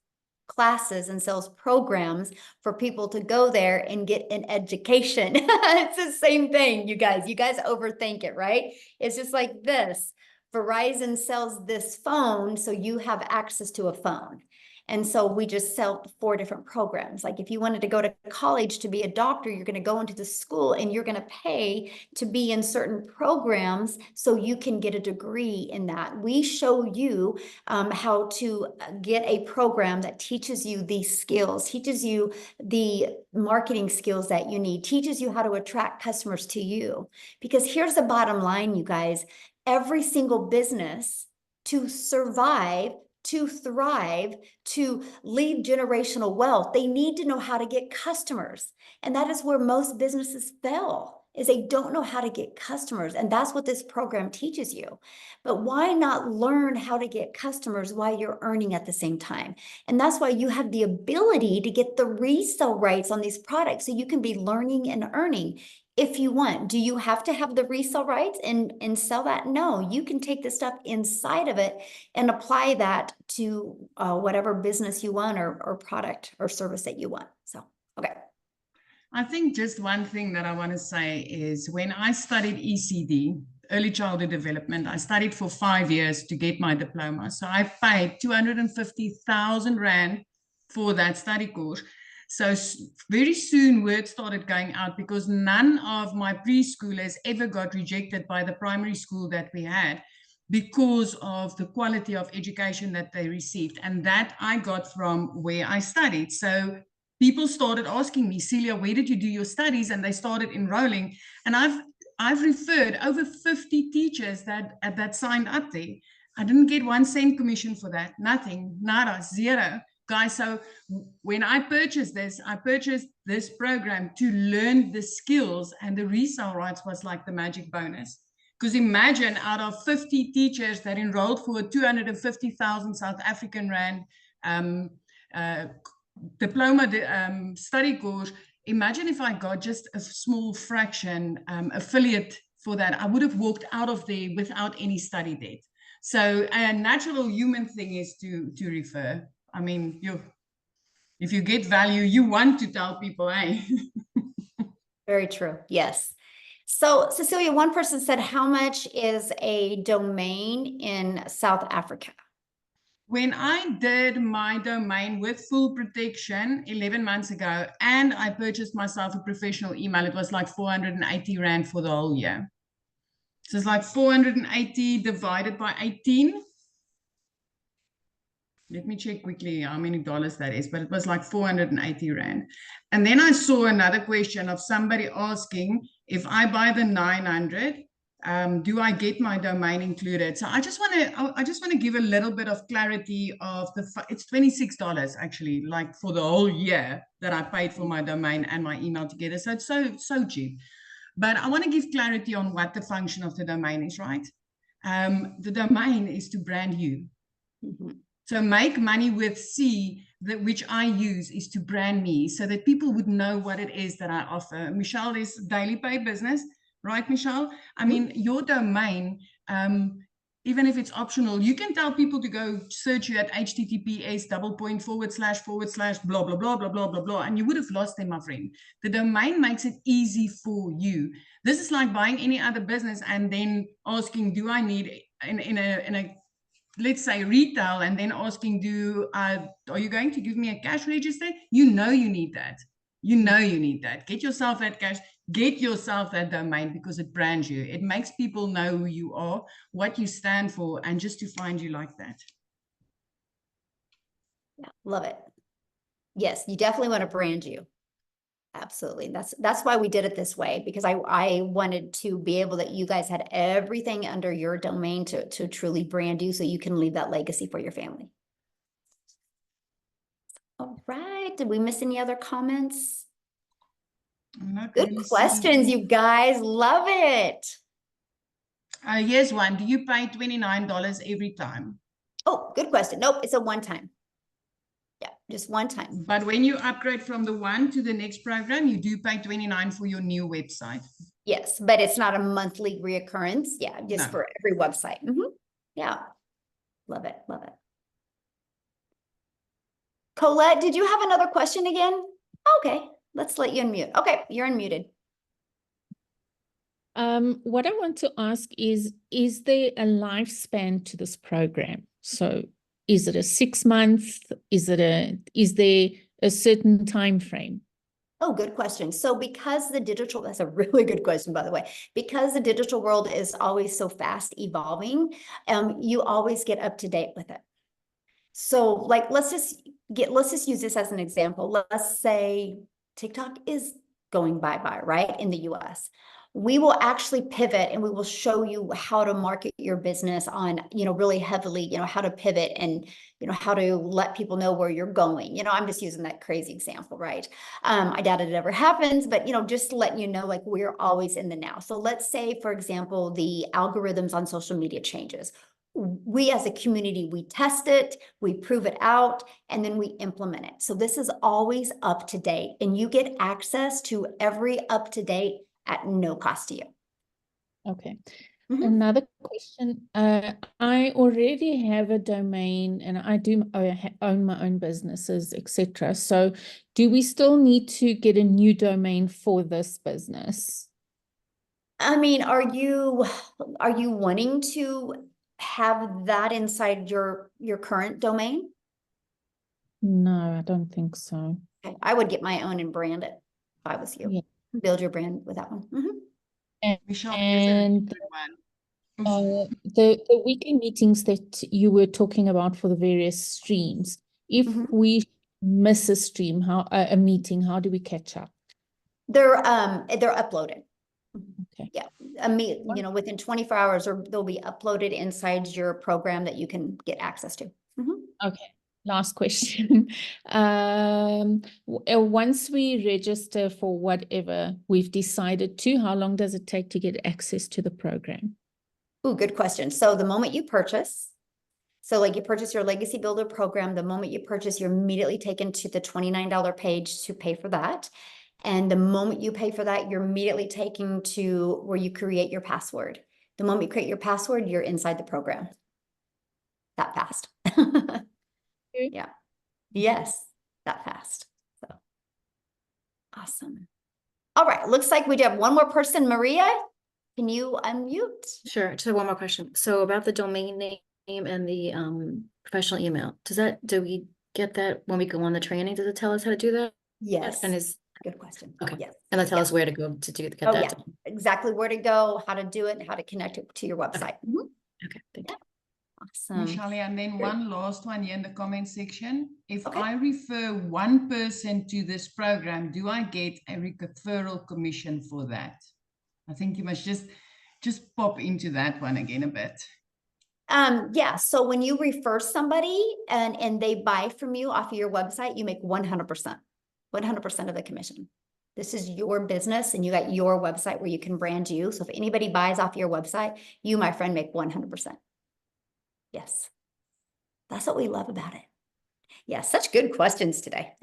classes and sells programs for people to go there and get an education. It's the same thing, you guys overthink it, right? It's just like this. Verizon sells this phone, so you have access to a phone. And so we just sell 4 different programs. Like if you wanted to go to college to be a doctor, you're going to go into the school and you're going to pay to be in certain programs so you can get a degree in that. We show you how to get a program that teaches you these skills, teaches you the marketing skills that you need, teaches you how to attract customers to you. Because here's the bottom line, you guys. Every single business, to survive, to thrive, to lead generational wealth, they need to know how to get customers. And that is where most businesses fail, is they don't know how to get customers. And that's what this program teaches you. But why not learn how to get customers while you're earning at the same time? And that's why you have the ability to get the resale rights on these products, so you can be learning and earning. If you want. Do you have to have the resale rights and sell that? No, you can take the stuff inside of it and apply that to whatever business you want or product or service that you want. So, okay. I think just one thing that I want to say is when I studied ECD, early childhood development, I studied for 5 years to get my diploma. So I paid 250,000 Rand for that study course. So very soon word started going out, because none of my preschoolers ever got rejected by the primary school that we had because of the quality of education that they received. And that I got from where I studied. So people started asking me, Celia, where did you do your studies? And they started enrolling. And I've referred over 50 teachers that signed up there. I didn't get 1 cent commission for that. Nothing, nada, zero. Guys, so when I purchased this program to learn the skills, and the resale rights was like the magic bonus. Because imagine out of 50 teachers that enrolled for a 250,000 South African Rand diploma study course, imagine if I got just a small fraction affiliate for that, I would have walked out of there without any study debt. So a natural human thing is to refer. I mean, if you get value, you want to tell people, hey. Very true. Yes. So Cecilia, one person said, how much is a domain in South Africa? When I did my domain with full protection 11 months ago, and I purchased myself a professional email, it was like 480 Rand for the whole year. So it's like 480 divided by 18. Let me check quickly how many dollars that is, but it was like 480 Rand. And then I saw another question of somebody asking, if I buy the 900, do I get my domain included? So I just want to give a little bit of clarity of it's $26 actually, like for the whole year that I paid for my domain and my email together. So it's so cheap. But I want to give clarity on what the function of the domain is, right? The domain is to brand you. Mm-hmm. So make money with C, which I use, is to brand me so that people would know what it is that I offer. Michelle is daily pay business, right, Michelle? I mean, your domain, even if it's optional, you can tell people to go search you at https:// blah, blah, blah, blah, blah, blah, blah, and you would have lost them, my friend. The domain makes it easy for you. This is like buying any other business and then asking, do I need in a let's say retail, and then asking, are you going to give me a cash register? You know you need that. You know you need that. Get yourself that cash, get yourself that domain, because it brands you. It makes people know who you are, what you stand for, and just to find you like that. Yeah, love it. Yes, you definitely want to brand you. Absolutely. That's why we did it this way, because I wanted to be able that you guys had everything under your domain to truly brand you so you can leave that legacy for your family. All right. Did we miss any other comments? Good Really questions, you guys. Love it. Here's one. Do you pay $29 every time? Oh, good question. Nope, it's a one-time. Yeah, just one time. But when you upgrade from the one to the next program, you do pay $29 for your new website. Yes, but it's not a monthly reoccurrence. Yeah, just for every website. Yeah, love it, love it. Colette, did you have another question again? Okay, let's let you unmute. Okay, you're unmuted. What I want to ask is there a lifespan to this program? So is it a 6 month? Is there a certain time frame? Oh, good question. So because that's a really good question, by the way, because the digital world is always so fast evolving, you always get up to date with it. So like, let's just use this as an example. Let's say TikTok is going bye-bye, right? In the US. We will actually pivot and we will show you how to market your business on, really heavily, how to pivot and, how to let people know where you're going. I'm just using that crazy example, right? I doubt it ever happens, but, just to let you know, like we're always in the now. So let's say, for example, the algorithms on social media changes. We as a community, we test it, we prove it out, and then we implement it. So this is always up to date, and you get access to every up to date at no cost to you. Okay. Another question. I already have a domain and I do own my own businesses, etc. So do we still need to get a new domain for this business? I mean, are you wanting to have that inside your current domain? No, I don't think so. Okay. I would get my own and brand it if I was you. Yeah. Build your brand with that one. And the weekly meetings that you were talking about for the various streams, if we miss a stream, a meeting, how do we catch up? They're uploaded. Okay. Yeah, within 24 hours, or they'll be uploaded inside your program that you can get access to. Okay. Last question. Once we register for whatever we've decided to, how long does it take to get access to the program? Ooh, good question. So the moment you purchase, so like you purchase your Legacy Builder program, the moment you purchase, you're immediately taken to the $29 page to pay for that. And the moment you pay for that, you're immediately taken to where you create your password. The moment you create your password, you're inside the program. That fast. Yeah. Yes, that fast. So awesome. All right. Looks like we do have one more person. Maria, can you unmute? Sure. Just one more question. So about the domain name and the professional email, do we get that when we go on the training? Does it tell us how to do that? Yes. And is Good question. okay. Yes. And they'll tell Yeah. us where to go to get Oh, that yeah. done. Exactly where to go, how to do it, and how to connect it to your website. Mhm. Okay, thank you. Awesome. Michelle, and then Great. one last one here in the comment section. If Okay. I refer one person to this program, do I get a referral commission for that? I think you must just pop into that one again a bit. Yeah, so when you refer somebody and they buy from you off of your website, you make 100%, 100% of the commission. This is your business and you got your website where you can brand you. So if anybody buys off your website, you, my friend, make 100%. Yes. That's what we love about it. Yeah, such good questions today.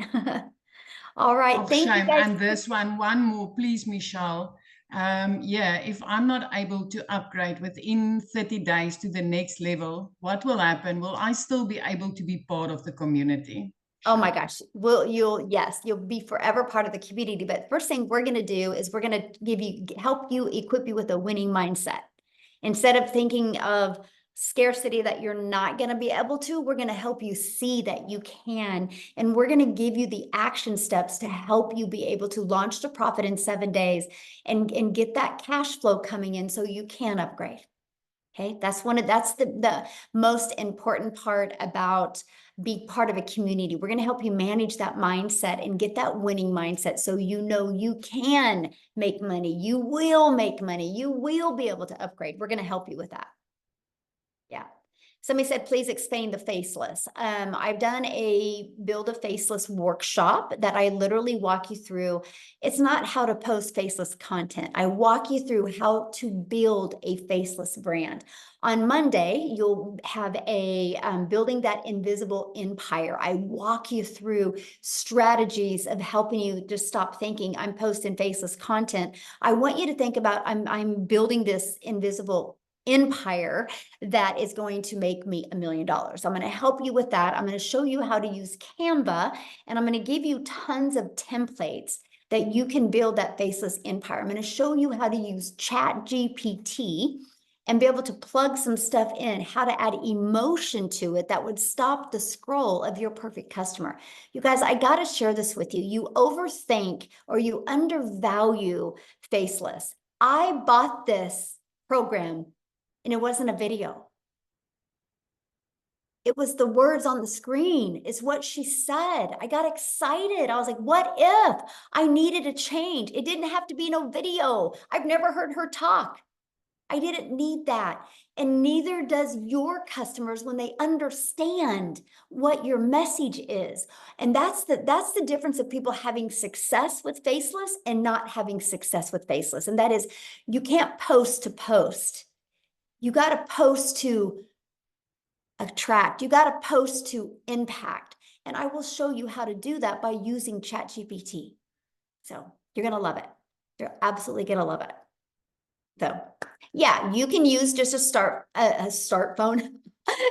All right, Oh, thank you shame. guys. And this one more, please, Michelle. Yeah, if I'm not able to upgrade within 30 days to the next level, what will happen? Will I still be able to be part of the community? Oh my gosh. Yes, you'll be forever part of the community. But first thing we're going to do is we're going to help you, equip you with a winning mindset. Instead of thinking of scarcity that you're not going to be able to, we're going to help you see that you can. And we're going to give you the action steps to help you be able to launch to profit in 7 days and get that cash flow coming in so you can upgrade. Okay, that's the most important part about being part of a community. We're going to help you manage that mindset and get that winning mindset so you know you can make money. You will make money. You will be able to upgrade. We're going to help you with that. Yeah. Somebody said, please explain the faceless. I've done a build a faceless workshop that I literally walk you through. It's not how to post faceless content. I walk you through how to build a faceless brand. On Monday, you'll have a building that invisible empire. I walk you through strategies of helping you just stop thinking I'm posting faceless content. I want you to think about I'm building this invisible empire that is going to make me $1 million. I'm going to help you with that. I'm going to show you how to use Canva, and I'm going to give you tons of templates that you can build that faceless empire. I'm going to show you how to use ChatGPT and be able to plug some stuff in, how to add emotion to it that would stop the scroll of your perfect customer. You guys, I got to share this with you. You overthink or you undervalue faceless. I bought this program and it wasn't a video. It was the words on the screen. It's what she said. I got excited. I was like, what if I needed a change? It didn't have to be no video. I've never heard her talk. I didn't need that. And neither does your customers when they understand what your message is. And that's the difference of people having success with faceless and not having success with faceless. And that is, you can't post to post. You got to post to attract. You got to post to impact. And I will show you how to do that by using ChatGPT. So you're going to love it. You're absolutely going to love it. So yeah, you can use just a start phone.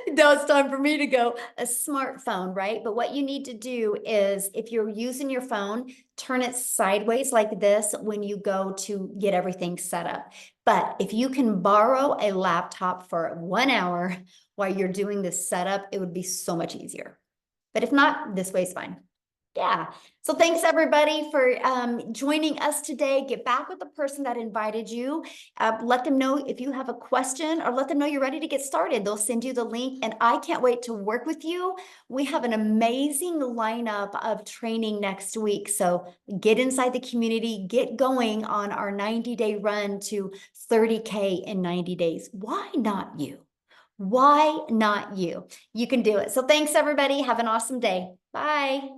Now it's time for me to go, a smartphone, right? But what you need to do is if you're using your phone, turn it sideways like this when you go to get everything set up. But if you can borrow a laptop for 1 hour while you're doing this setup, it would be so much easier. But if not, this way is fine. Yeah. So thanks everybody for joining us today. Get back with the person that invited you. Let them know if you have a question or let them know you're ready to get started. They'll send you the link and I can't wait to work with you. We have an amazing lineup of training next week. So get inside the community, get going on our 90-day run to 30K in 90 days. Why not you? Why not you? You can do it. So thanks everybody. Have an awesome day. Bye.